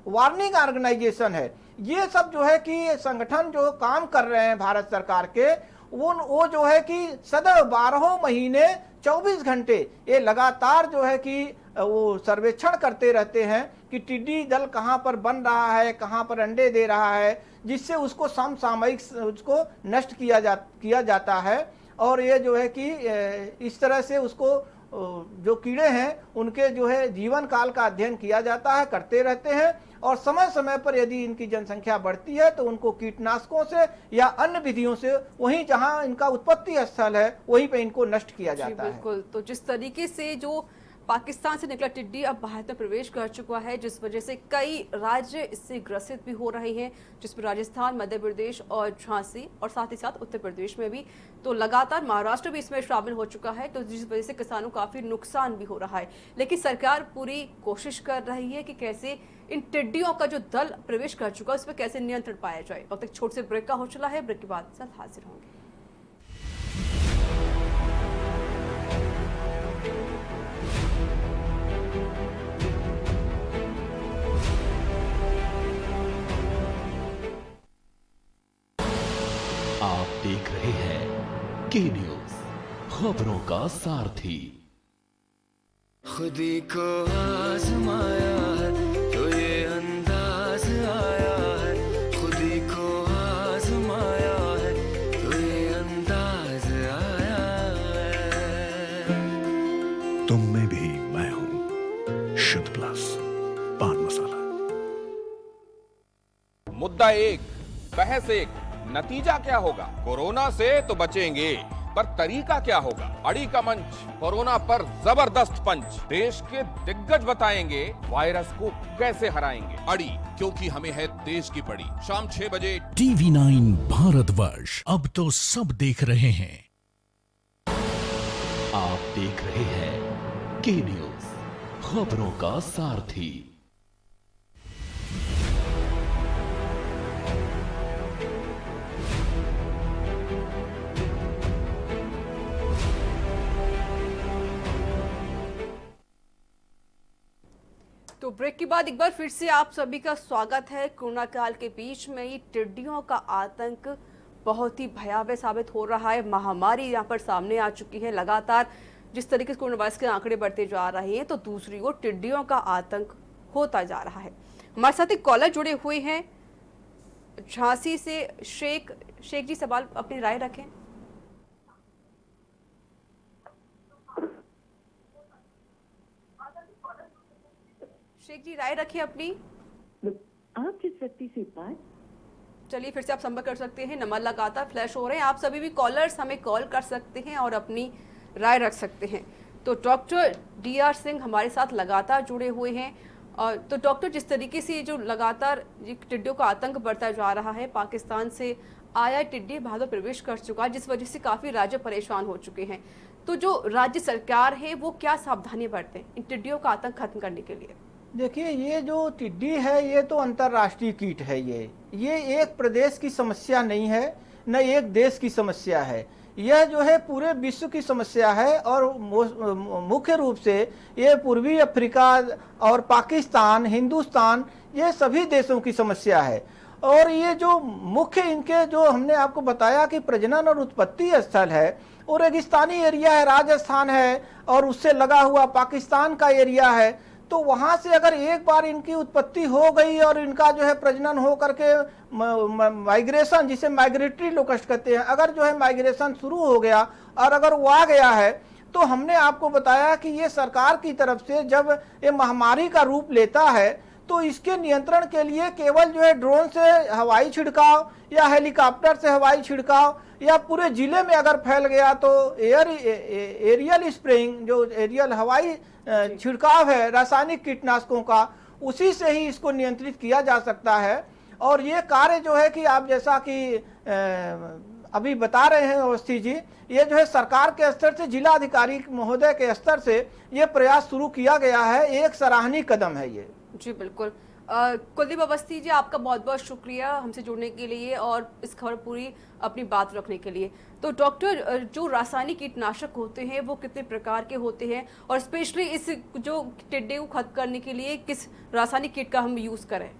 वार्निंग ऑर्गेनाइजेशन है, ये सब जो है कि संगठन जो काम कर रहे हैं भारत सरकार के, वो जो है कि सदैव 12 महीने 24 घंटे ये लगातार जो है कि वो सर्वेक्षण करते रहते हैं कि टिड्डी दल कहाँ पर बन रहा है, कहाँ पर अंडे दे रहा है, जिससे उसको समसामयिक उसको नष्ट किया जाता है। और ये जो है कि इस तरह से उसको जो कीड़े हैं उनके जो है जीवन काल का अध्ययन किया जाता है, करते रहते हैं। और समय समय पर यदि इनकी जनसंख्या बढ़ती है तो उनको कीटनाशकों से या अन्य विधियों से वहीं जहां इनका उत्पत्ति स्थल है वहीं पे इनको नष्ट किया जाता है। बिल्कुल। तो जिस तरीके से जो पाकिस्तान से निकला टिड्डी अब भारत में प्रवेश कर चुका है, जिस वजह से कई राज्य इससे ग्रसित भी हो रहे हैं, जिसमें राजस्थान, मध्य प्रदेश और झांसी और साथ ही साथ उत्तर प्रदेश में भी, तो लगातार महाराष्ट्र भी इसमें शामिल हो चुका है, तो जिस वजह से किसानों को काफी नुकसान भी हो रहा है। लेकिन सरकार पूरी कोशिश कर रही है कि कैसे इन टिड्डियों का जो दल प्रवेश कर चुका है उस पर कैसे नियंत्रण पाया जाए। अब तक छोटे से ब्रेक का हो चला है, ब्रेक के बाद साथ हाजिर होंगे। आप देख रहे हैं के न्यूज, खबरों का सारथी। खुदी को आजमाया है तो ये अंदाज आया है, खुदी को आजमाया है तो ये अंदाज आया है। तुम में भी मैं हूं, शुद्ध प्लस पान मसाला। मुद्दा एक, बहस एक, नतीजा क्या होगा? कोरोना से तो बचेंगे, पर तरीका क्या होगा? अड़ी का मंच, कोरोना पर जबरदस्त पंच, देश के दिग्गज बताएंगे वायरस को कैसे हराएंगे। अड़ी, क्योंकि हमें है देश की पड़ी। शाम 6 बजे TV9 भारतवर्ष, अब तो सब देख रहे हैं। आप देख रहे हैं के न्यूज, खबरों का सारथी। तो ब्रेक के बाद एक बार फिर से आप सभी का स्वागत है। कोरोना काल के बीच में ही टिड्डियों का आतंक बहुत ही भयावह साबित हो रहा है। महामारी यहाँ पर सामने आ चुकी है। लगातार जिस तरीके से कोरोना वायरस के आंकड़े बढ़ते जा रहे हैं, तो दूसरी ओर टिड्डियों का आतंक होता जा रहा है। हमारे साथ एक कॉलर जुड़े हुए हैं। झांसी से शेख जी सवाल अपनी राय रखें। शेख जी राय रखें अपनी। आप जिस व्यक्ति से बात, चलिए फिर से आप संपर्क कर सकते हैं, नंबर लगातार फ्लैश हो रहे हैं। आप सभी भी कॉलर्स हमें कॉल कर सकते हैं और अपनी राय रख सकते हैं। तो डॉक्टर DR सिंह हमारे साथ लगातार जुड़े हुए हैं। और तो डॉक्टर, जिस तरीके से जो लगातार टिड्डियों का आतंक बढ़ता जा रहा है, पाकिस्तान से आया टिड्डी भारत में प्रवेश कर चुका है, जिस वजह से काफ़ी राज्य परेशान हो चुके हैं। तो जो राज्य सरकार है वो क्या सावधानी बरतें इन टिड्डियों का आतंक खत्म करने के लिए? देखिए, ये जो टिड्डी है ये तो अंतर्राष्ट्रीय कीट है। ये एक प्रदेश की समस्या नहीं है, न एक देश की समस्या है। यह जो है पूरे विश्व की समस्या है और मुख्य रूप से ये पूर्वी अफ्रीका और पाकिस्तान, हिंदुस्तान, ये सभी देशों की समस्या है। और ये जो मुख्य इनके जो हमने आपको बताया कि प्रजनन और उत्पत्ति स्थल है, और रेगिस्तानी एरिया है, राजस्थान है और उससे लगा हुआ पाकिस्तान का एरिया है। तो वहाँ से अगर एक बार इनकी उत्पत्ति हो गई और इनका जो है प्रजनन हो करके माइग्रेशन, जिसे माइग्रेटरी लोकस्ट कहते हैं, अगर जो है माइग्रेशन शुरू हो गया और अगर वो आ गया है, तो हमने आपको बताया कि ये सरकार की तरफ से जब ये महामारी का रूप लेता है तो इसके नियंत्रण के लिए केवल जो है ड्रोन से हवाई छिड़काव या हेलीकॉप्टर से हवाई छिड़काव या पूरे जिले में अगर फैल गया तो एरियल स्प्रेइंग, जो एरियल हवाई छिड़काव है रासायनिक कीटनाशकों का, उसी से ही इसको नियंत्रित किया जा सकता है। और ये कार्य जो है कि आप जैसा कि अभी बता रहे हैं अवस्थी जी, ये जो है सरकार के स्तर से, जिला अधिकारी महोदय के स्तर से ये प्रयास शुरू किया गया है। एक सराहनीय कदम है ये। जी बिल्कुल। कुलदीप अवस्थी जी, आपका बहुत बहुत शुक्रिया हमसे जुड़ने के लिए और इस खबर पूरी अपनी बात रखने के लिए। तो डॉक्टर, जो रासायनिक कीटनाशक होते हैं वो कितने प्रकार के होते हैं, और स्पेशली इस जो टिड्डे को खत्म करने के लिए किस रासायनिक कीट का हम यूज करें?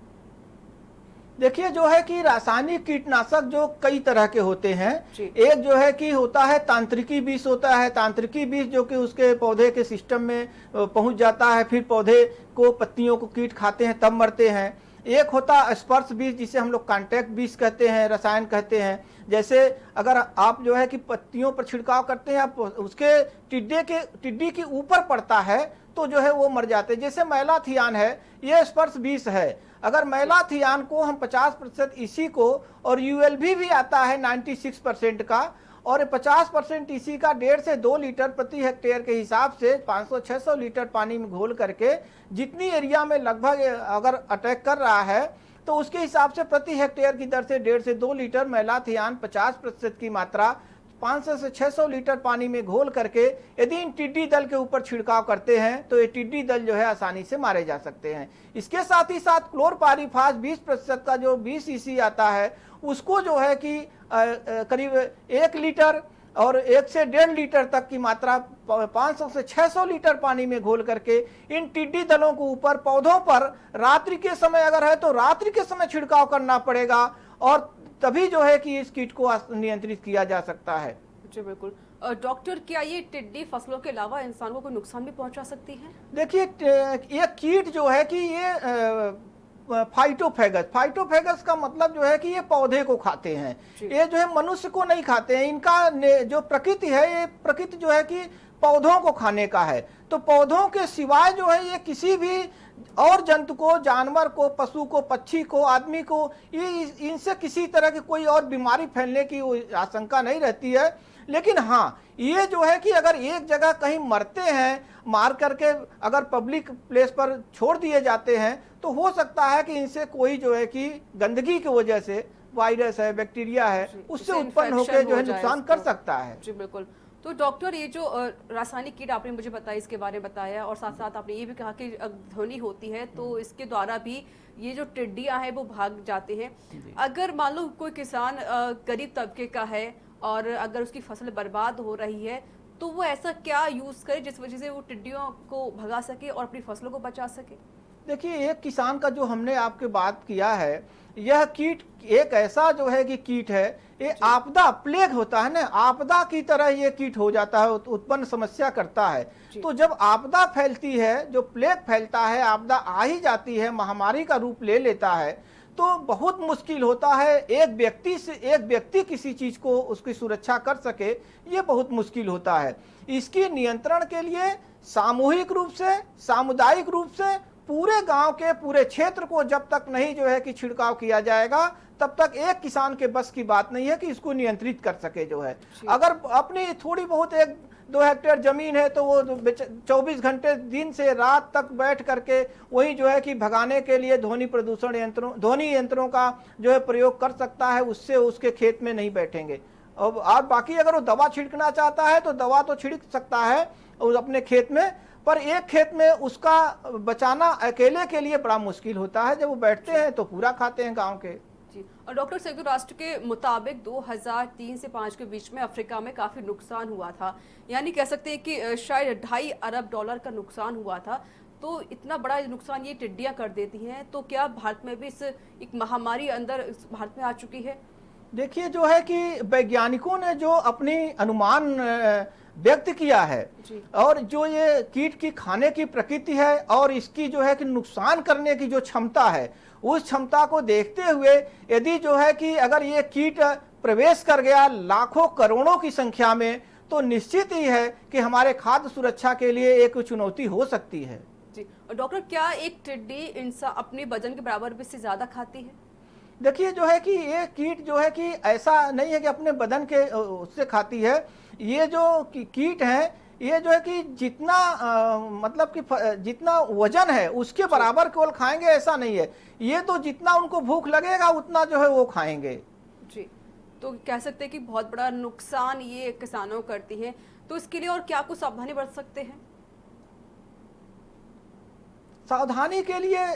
देखिए, जो है कि रासायनिक कीटनाशक जो कई तरह के होते हैं। एक जो है कि होता है तांत्रिकी विष होता है। तांत्रिकी विष जो कि उसके पौधे के सिस्टम में पहुंच जाता है, फिर पौधे को, पत्तियों को कीट खाते हैं तब मरते हैं। एक होता स्पर्श विष, जिसे हम लोग कांटेक्ट विष कहते हैं, रसायन कहते हैं। जैसे अगर आप जो है कि पत्तियों पर छिड़काव करते हैं, आप उसके टिड्डी के ऊपर पड़ता है तो जो है वो मर जाते हैं। जैसे मैलाथियान है, ये स्पर्श विष है। अगर मैलाथियान को हम 50% इसी को, और ULV भी आता है 96% का, और 50% इसी का 1.5 से 2 लीटर प्रति हेक्टेयर के हिसाब से 500-600 लीटर पानी में घोल करके, जितनी एरिया में लगभग अगर अटैक कर रहा है तो उसके हिसाब से प्रति हेक्टेयर की दर से 1.5 से 2 लीटर मैलाथियान 50% की मात्रा 500 से 600 लीटर पानी में घोल करके यदि इन टिड्डी दल के ऊपर छिड़काव करते हैं तो ये टिड्डी दल जो है आसानी से मारे जा सकते हैं। इसके साथ ही साथ क्लोरपाइरीफास 20% का जो 20 EC आता है, उसको जो है कि करीब 1 लीटर और 1 से 1.5 लीटर तक की मात्रा 500 से 600 लीटर पानी में घोल करके इन टिड्डी दलों को ऊपर पौधों पर रात्रि के समय अगर है तो रात्रि के समय छिड़काव करना पड़ेगा, और तभी जो है कि इस कीट को नियंत्रित किया जा सकता है। जी बिल्कुल। डॉक्टर, क्या ये टिड्डी फसलों के अलावा इंसान को कोई नुकसान भी पहुंचा सकती है? देखिए, ये कीट जो है कि ये फाइटोफेगस का मतलब जो है कि ये पौधे को खाते हैं। ये जो है मनुष्य को नहीं खाते हैं। इनका जो प्रकृति है, ये प्रकृति जो है कि पौधों को खाने का है। तो पौधों के सिवाय जो है ये किसी भी और जंतु को, जानवर को, पशु को, पक्षी को, आदमी को, ये इनसे किसी तरह की कोई और बीमारी फैलने की आशंका नहीं रहती है। लेकिन हाँ, ये जो है कि अगर एक जगह कहीं मरते हैं, मार करके अगर पब्लिक प्लेस पर छोड़ दिए जाते हैं, तो हो सकता है कि इनसे कोई जो है कि गंदगी की वजह से वायरस है, बैक्टीरिया है, उससे उत्पन्न होकर जो है नुकसान कर सकता है। जी बिल्कुल। तो डॉक्टर, ये जो रासायनिक कीट आपने मुझे बताया, इसके बारे में बताया, और साथ साथ आपने ये भी कहा कि ध्वनि होती है तो इसके द्वारा भी ये जो टिड्डियां हैं वो भाग जाते हैं। अगर मान लो कोई किसान गरीब तबके का है और अगर उसकी फसल बर्बाद हो रही है, तो वो ऐसा क्या यूज करे जिस वजह से वो टिड्डियों को भगा सके और अपनी फसलों को बचा सके? देखिए, एक किसान का जो हमने आपके बात किया है, यह कीट एक ऐसा जो है कि कीट है, ये आपदा, प्लेग होता है ना, आपदा की तरह ये कीट हो जाता है, उत्पन्न समस्या करता है। तो जब आपदा फैलती है, जो प्लेग फैलता है, आपदा आ ही जाती है, महामारी का रूप ले लेता है, तो बहुत मुश्किल होता है। एक व्यक्ति किसी चीज को उसकी सुरक्षा कर सके, ये बहुत मुश्किल होता है। इसकी नियंत्रण के लिए सामूहिक रूप से, सामुदायिक रूप से पूरे गांव के पूरे क्षेत्र को जब तक नहीं जो है कि छिड़काव किया जाएगा, तब तक एक किसान के बस की बात नहीं है कि इसको नियंत्रित कर सके। जो है अगर अपनी थोड़ी बहुत 1-2 हेक्टेयर जमीन है तो वो 24 घंटे दिन से रात तक बैठ करके वही जो है कि भगाने के लिए ध्वनि यंत्रों का जो है प्रयोग कर सकता है, उससे उसके खेत में नहीं बैठेंगे। और बाकी अगर वो दवा छिड़कना चाहता है तो दवा तो छिड़क सकता है अपने खेत में, पर एक खेत में उसका बचाना अकेले के लिए बड़ा मुश्किल होता है। जब वो बैठते हैं तो पूरा खाते हैं गांव के। जी, और डॉक्टर, संयुक्त राष्ट्र के मुताबिक 2003 से 5 के बीच में अफ्रीका में काफी नुकसान हुआ था, यानी कह सकते हैं कि शायद $2.5 अरब का नुकसान हुआ था। तो इतना बड़ा नुकसान ये टिड्डियां कर देती हैं, तो क्या भारत में भी इस एक महामारी अंदर भारत में आ चुकी है? देखिए, जो है कि वैज्ञानिकों ने जो अपनी अनुमान व्यक्त किया है और जो ये कीट की खाने की प्रकृति है और इसकी जो है कि नुकसान करने की जो क्षमता है, उस क्षमता को देखते हुए यदि जो है कि अगर ये कीट प्रवेश कर गया लाखों करोड़ों की संख्या में, तो निश्चित ही है कि हमारे खाद्य सुरक्षा के लिए एक चुनौती हो सकती है। जी, और डॉक्टर, क्या एक टिड्डी इंसान अपने वजन के बराबर भी से ज्यादा खाती है? देखिए, जो है कि ये कीट जो है कि ऐसा नहीं है कि अपने बदन के उससे खाती है। ये जो कीट हैं, ये जो है कि जितना मतलब कि जितना वजन है उसके बराबर केवल खाएंगे ऐसा नहीं है। ये तो जितना उनको भूख लगेगा उतना जो है वो खाएंगे। जी, तो कह सकते हैं कि बहुत बड़ा नुकसान ये किसानों करती हैं। तो इसके लिए और क्या कुछ सावधानी बरत सकते हैं? सावधानी के लिए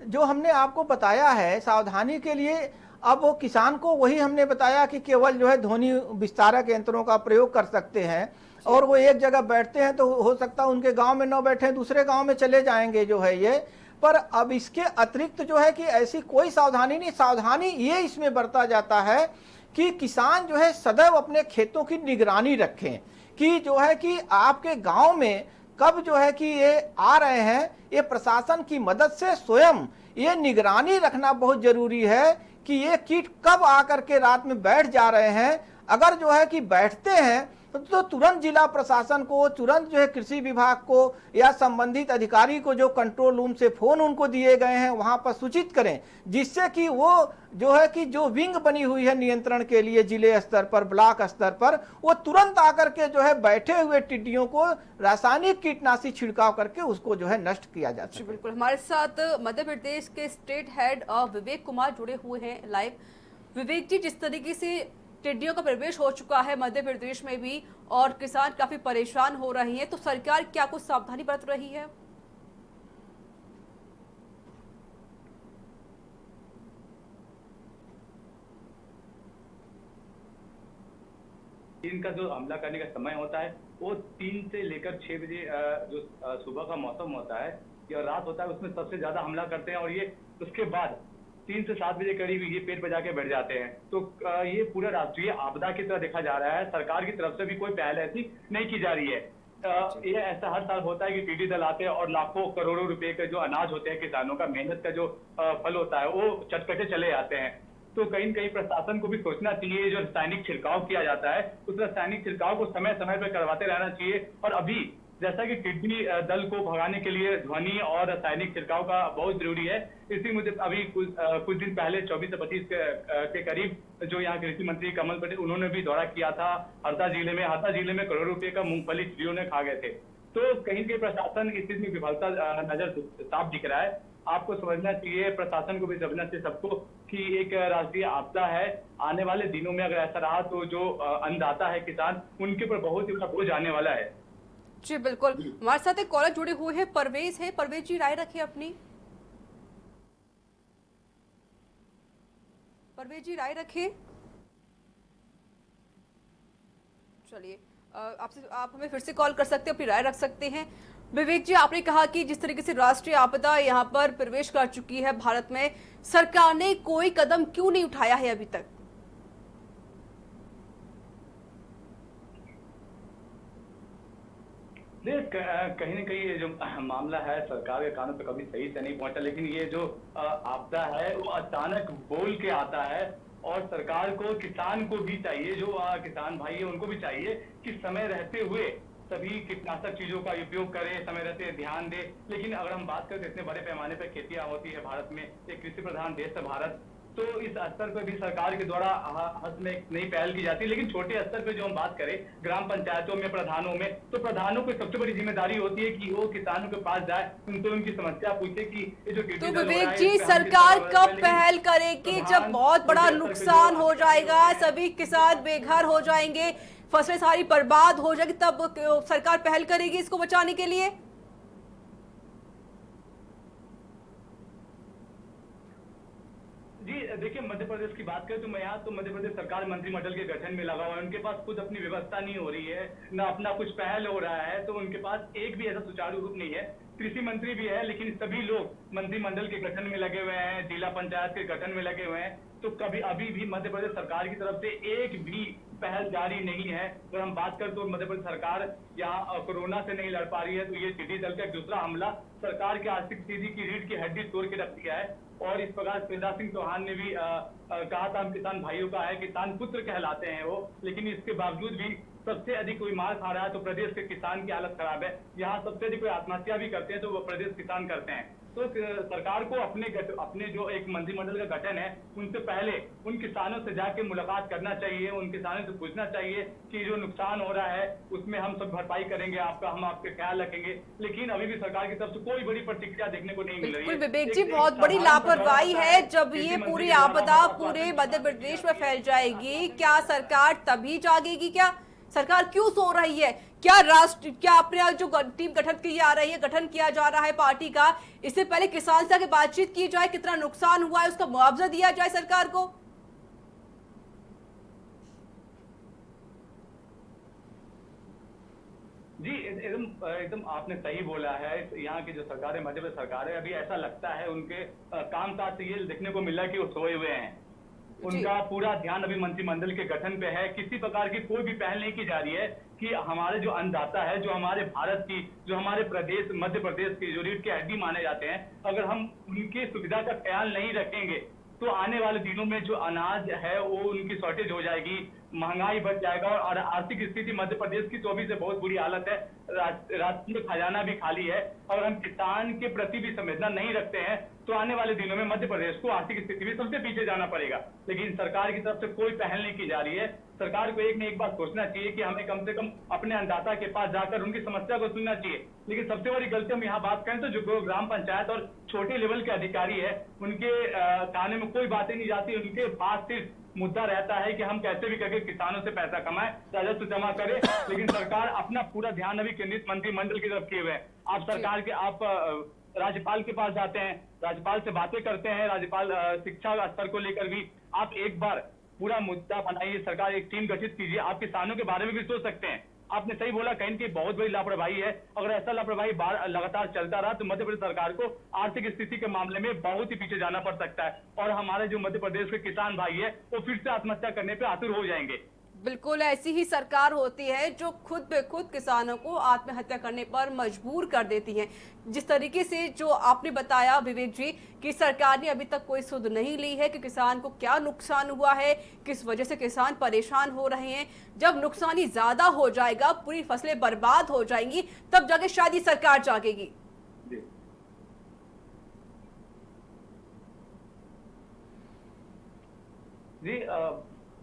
जो हमने आपको बताया है, सावधानी के लिए अब वो किसान को वही हमने बताया कि केवल जो है ध्वनि विस्तारक यंत्रों का प्रयोग कर सकते हैं। और वो एक जगह बैठते हैं तो हो सकता है उनके गांव में न बैठे, दूसरे गांव में चले जाएंगे जो है ये। पर अब इसके अतिरिक्त जो है कि ऐसी कोई सावधानी नहीं। सावधानी ये इसमें बरता जाता है कि किसान जो है सदैव अपने खेतों की निगरानी रखें कि जो है कि आपके गाँव में कब जो है कि ये आ रहे हैं, ये प्रशासन की मदद से स्वयं ये निगरानी रखना बहुत जरूरी है कि ये कीट कब आकर के रात में बैठ जा रहे हैं। अगर जो है कि बैठते हैं तो तुरंत जिला प्रशासन को, तुरंत जो है कृषि विभाग को या संबंधित अधिकारी को जो कंट्रोल रूम से फोन उनको दिए गए हैं वहां पर सूचित करें, जिससे कि वो जो है कि जो विंग बनी हुई है नियंत्रण के लिए जिले स्तर पर, ब्लॉक स्तर पर, वो तुरंत आकर के जो है बैठे हुए टिड्डियों को रासायनिक कीटनाशी छिड़काव करके उसको जो है नष्ट किया जा सके। बिल्कुल, हमारे साथ मध्य प्रदेश के स्टेट हेड विवेक कुमार जुड़े हुए हैं लाइव। विवेक जी, जिस तरीके से टिड्डियों का प्रवेश हो चुका है मध्य प्रदेश में भी और किसान काफी परेशान हो रहे हैं, तो सरकार क्या कुछ सावधानी बरत रही है? इनका जो हमला करने का समय होता है वो 3 से लेकर 6 बजे जो सुबह का मौसम होता है या रात होता है, उसमें सबसे ज्यादा हमला करते हैं। और ये उसके बाद 3 से 7 बजे करीब ये पेट बजा के बैठ जाते हैं। तो ये पूरा राष्ट्रीय आपदा की तरह देखा जा रहा है। सरकार की तरफ से भी कोई पहल ऐसी नहीं की जा रही है। ये ऐसा हर साल होता है कि टिड्डी दल आते हैं और लाखों करोड़ों रुपए का जो अनाज होते हैं, किसानों का मेहनत का जो फल होता है, वो चटकटे चले जाते हैं। तो कहीं न कहीं प्रशासन को भी सोचना चाहिए, जो रासायनिक छिड़काव किया जाता है उस रासायनिक छिड़काव को समय समय पर करवाते रहना चाहिए। और अभी जैसा कि टिड्डी दल को भगाने के लिए ध्वनि और रासायनिक छिड़काव का बहुत जरूरी है। इसी मुझे अभी कुछ दिन पहले 24 से 25 के करीब जो यहाँ कृषि मंत्री कमल पटेल, उन्होंने भी दौरा किया था हरदा जिले में। हरदा जिले में करोड़ों रुपए का मूंगफली टिड्डियों ने खा गए थे। तो कहीं कहीं प्रशासन इस चीज में विफलता नजर साफ दिख रहा है। आपको समझना चाहिए, प्रशासन को भी समझना चाहिए सबको, कि एक राष्ट्रीय आपदा है। आने वाले दिनों में अगर ऐसा रहा तो जो अन्नदाता है किसान, उनके ऊपर बहुत ही बोझ आने वाला है। जी बिल्कुल, हमारे साथ एक कॉलर जुड़े हुए हैं, परवेज है। परवेज जी, राय रखिए अपनी। परवेज जी, राय रखिए। चलिए, आप हमें फिर से कॉल कर सकते हैं, अपनी राय रख सकते हैं। विवेक जी, आपने कहा कि जिस तरीके से राष्ट्रीय आपदा यहाँ पर प्रवेश कर चुकी है भारत में, सरकार ने कोई कदम क्यों नहीं उठाया है अभी तक? कहीं ना कहीं ये जो मामला है सरकार के कानों पे कभी सही से नहीं पहुंचा, लेकिन ये जो आपदा है वो अचानक बोल के आता है और सरकार को, किसान को भी चाहिए, जो किसान भाई है उनको भी चाहिए कि समय रहते हुए सभी कीटनाशक चीजों का उपयोग करें, समय रहते ध्यान दे। लेकिन अगर हम बात करें तो इतने बड़े पैमाने पर खेतियां होती है भारत में, एक कृषि प्रधान देश है भारत, तो इस स्तर पर भी सरकार के द्वारा हद में एक नई पहल की जाती है। लेकिन छोटे स्तर पर जो हम बात करें ग्राम पंचायतों में, प्रधानों में, तो प्रधानों की सबसे बड़ी जिम्मेदारी होती है कि वो किसानों के पास जाए, उनसे उनकी समस्या पूछे कि ये जो तो विवेक जी, सरकार कब पहल करेगी जब बहुत बड़ा नुकसान हो जाएगा, सभी किसान बेघर हो जाएंगे, फसलें सारी बर्बाद हो जाएगी, तब सरकार पहल करेगी इसको बचाने के लिए? जी देखिए, मध्य प्रदेश की बात करें तो मैं यहाँ तो मध्य प्रदेश सरकार मंत्रिमंडल के गठन में लगा हुआ है, उनके पास खुद अपनी व्यवस्था नहीं हो रही है, ना अपना कुछ पहल हो रहा है, तो उनके पास एक भी ऐसा सुचारू रूप नहीं है। कृषि मंत्री भी है लेकिन सभी लोग मंत्रिमंडल के गठन में लगे हुए हैं, जिला पंचायत के गठन में लगे हुए हैं, तो कभी अभी भी मध्य प्रदेश सरकार की तरफ से एक भी पहल जारी नहीं है। अगर हम बात करें तो मध्य प्रदेश सरकार यहाँ कोरोना से नहीं लड़ पा रही है, तो ये टिड्डी दल का दूसरा हमला सरकार की आर्थिक स्थिति की रीढ़ की हड्डी तोड़ के रख दिया है। और इस प्रकार शिवराज सिंह चौहान ने भी कहा था हम किसान भाइयों का है, किसान पुत्र कहलाते हैं वो, लेकिन इसके बावजूद भी सबसे अधिक कोई मार खा रहा है तो प्रदेश के किसान की हालत खराब है। यहाँ सबसे अधिक कोई आत्महत्या भी करते हैं तो वो प्रदेश किसान करते हैं। तो सरकार को अपने जो एक मंत्रिमंडल का गठन है उनसे पहले उन किसानों से जाके मुलाकात करना चाहिए, उन किसानों से पूछना चाहिए कि जो नुकसान हो रहा है उसमें हम सब भरपाई करेंगे, हम आपके ख्याल रखेंगे। लेकिन अभी भी सरकार की तरफ से कोई बड़ी प्रतिक्रिया देखने को नहीं मिल रही है। बिल्कुल विवेक जी, बहुत बड़ी लापरवाही है। जब ये पूरी आपदा पूरे मध्य प्रदेश में फैल जाएगी, क्या सरकार तभी जागेगी? क्या सरकार क्यों सो रही है? क्या अपने जो टीम गठन की जा रही है, गठन किया जा रहा है पार्टी का, इससे पहले किसान से आके बातचीत की जाए, कितना नुकसान हुआ है उसका मुआवजा दिया जाए सरकार को? जी एकदम आपने सही बोला है। यहाँ की जो सरकार है, मध्य प्रदेश सरकार है, अभी ऐसा लगता है उनके कामकाज से ये देखने को मिला कि वो सोए हुए हैं। उनका पूरा ध्यान अभी मंत्रिमंडल के गठन पे है, किसी प्रकार की कोई भी पहल नहीं की जा रही है कि हमारे जो अन्नदाता है, जो हमारे भारत की, जो हमारे प्रदेश मध्य प्रदेश की जो रीढ़ की हड्डी माने जाते हैं, अगर हम उनकी सुविधा का ख्याल नहीं रखेंगे तो आने वाले दिनों में जो अनाज है वो उनकी शॉर्टेज हो जाएगी, महंगाई बढ़ जाएगा और आर्थिक स्थिति मध्य प्रदेश की तो अभी से बहुत बुरी हालत है, राष्ट्रीय खजाना भी खाली है। और हम किसान के प्रति भी संवेदना नहीं रखते हैं तो आने वाले दिनों में मध्य प्रदेश को आर्थिक स्थिति में सबसे पीछे जाना पड़ेगा। लेकिन सरकार की तरफ से कोई पहल नहीं की जा रही है। सरकार को एक न एक बात सोचना चाहिए कि हमें कम से कम अपने अन्नदाता के पास जाकर उनकी समस्या को सुनना चाहिए। लेकिन सबसे बड़ी गलती हम यहाँ बात करें तो जो ग्राम पंचायत और छोटे लेवल के अधिकारी है उनके कान में कोई बातें नहीं जाती, उनके पास सिर्फ मुद्दा रहता है कि हम कैसे भी करके किसानों से पैसा कमाएं, राजस्व जमा करें। लेकिन सरकार अपना पूरा ध्यान अभी केंद्रित मंत्रिमंडल की तरफ किए हुए हैं। आप सरकार के राज्यपाल के पास जाते हैं, राज्यपाल से बातें करते हैं, राज्यपाल शिक्षा स्तर को लेकर भी आप एक बार पूरा मुद्दा बनाइए, सरकार एक टीम गठित कीजिए, आप किसानों के बारे में भी सोच सकते हैं। आपने सही बोला, कहीं की बहुत बड़ी लापरवाही है। अगर ऐसा लापरवाही लगातार चलता रहा तो मध्य प्रदेश सरकार को आर्थिक स्थिति के मामले में बहुत ही पीछे जाना पड़ सकता है और हमारे जो मध्य प्रदेश के किसान भाई है वो फिर से आत्महत्या करने पे आतुर हो जाएंगे। बिल्कुल ऐसी ही सरकार होती है जो खुद बे खुद किसानों को आत्महत्या करने पर मजबूर कर देती है। जिस तरीके से जो आपने बताया विवेक जी कि सरकार ने अभी तक कोई सुध नहीं ली है कि किसान को क्या नुकसान हुआ है, किस वजह से किसान परेशान हो रहे हैं। जब नुकसान ही ज्यादा हो जाएगा, पूरी फसलें बर्बाद हो जाएंगी, तब जाके शायद ही सरकार जागेगी। जी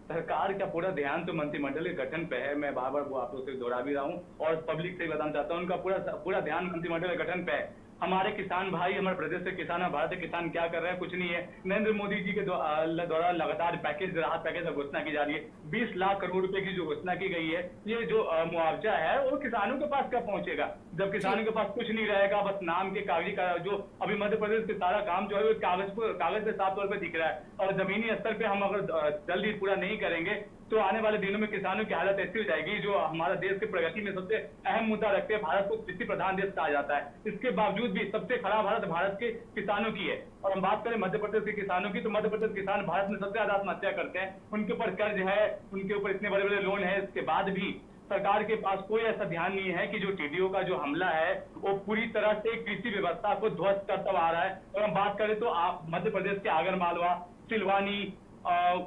सरकार का पूरा ध्यान तो मंत्रिमंडल के गठन पे है। मैं बार बार वो आप लोग से दोहरा भी रहा हूँ और पब्लिक से बताना चाहता हूँ, उनका पूरा ध्यान मंत्रिमंडल के गठन पे है। हमारे किसान भाई, हमारे प्रदेश के किसान, भारत के किसान क्या कर रहे हैं? कुछ नहीं है। नरेंद्र मोदी जी के द्वारा लगातार पैकेज, राहत पैकेज की घोषणा की जा रही है। 20 लाख करोड़ रुपए की जो घोषणा की गई है, ये जो मुआवजा है वो किसानों के पास कब पहुंचेगा? जब किसानों के पास कुछ नहीं रहेगा, बस नाम के कागजी का जो अभी मध्य प्रदेश के सारा काम जो है वो कागज पे साफ तौर पर दिख रहा है और जमीनी स्तर पे हम अगर जल्दी पूरा नहीं करेंगे तो आने वाले दिनों में किसानों की हालत ऐसी हो जाएगी। जो हमारा देश की प्रगति में सबसे अहम मुद्दा रखते हैं, भारत को कृषि प्रधान देश कहा जाता है, इसके बावजूद भी सबसे खराब हालत भारत के किसानों की है। और हम बात करें मध्य प्रदेश के किसानों की तो मध्य प्रदेश किसान भारत में सबसे ज्यादा आत्महत्या करते हैं। उनके ऊपर कर्ज है, उनके ऊपर इतने बड़े बड़े लोन है, इसके बाद भी सरकार के पास कोई ऐसा ध्यान नहीं है कि जो टीडीओ का जो हमला है वो पूरी तरह से कृषि व्यवस्था को ध्वस्त करता आ रहा है। और हम बात करें तो आप मध्य प्रदेश के आगर मालवा, सिलवानी,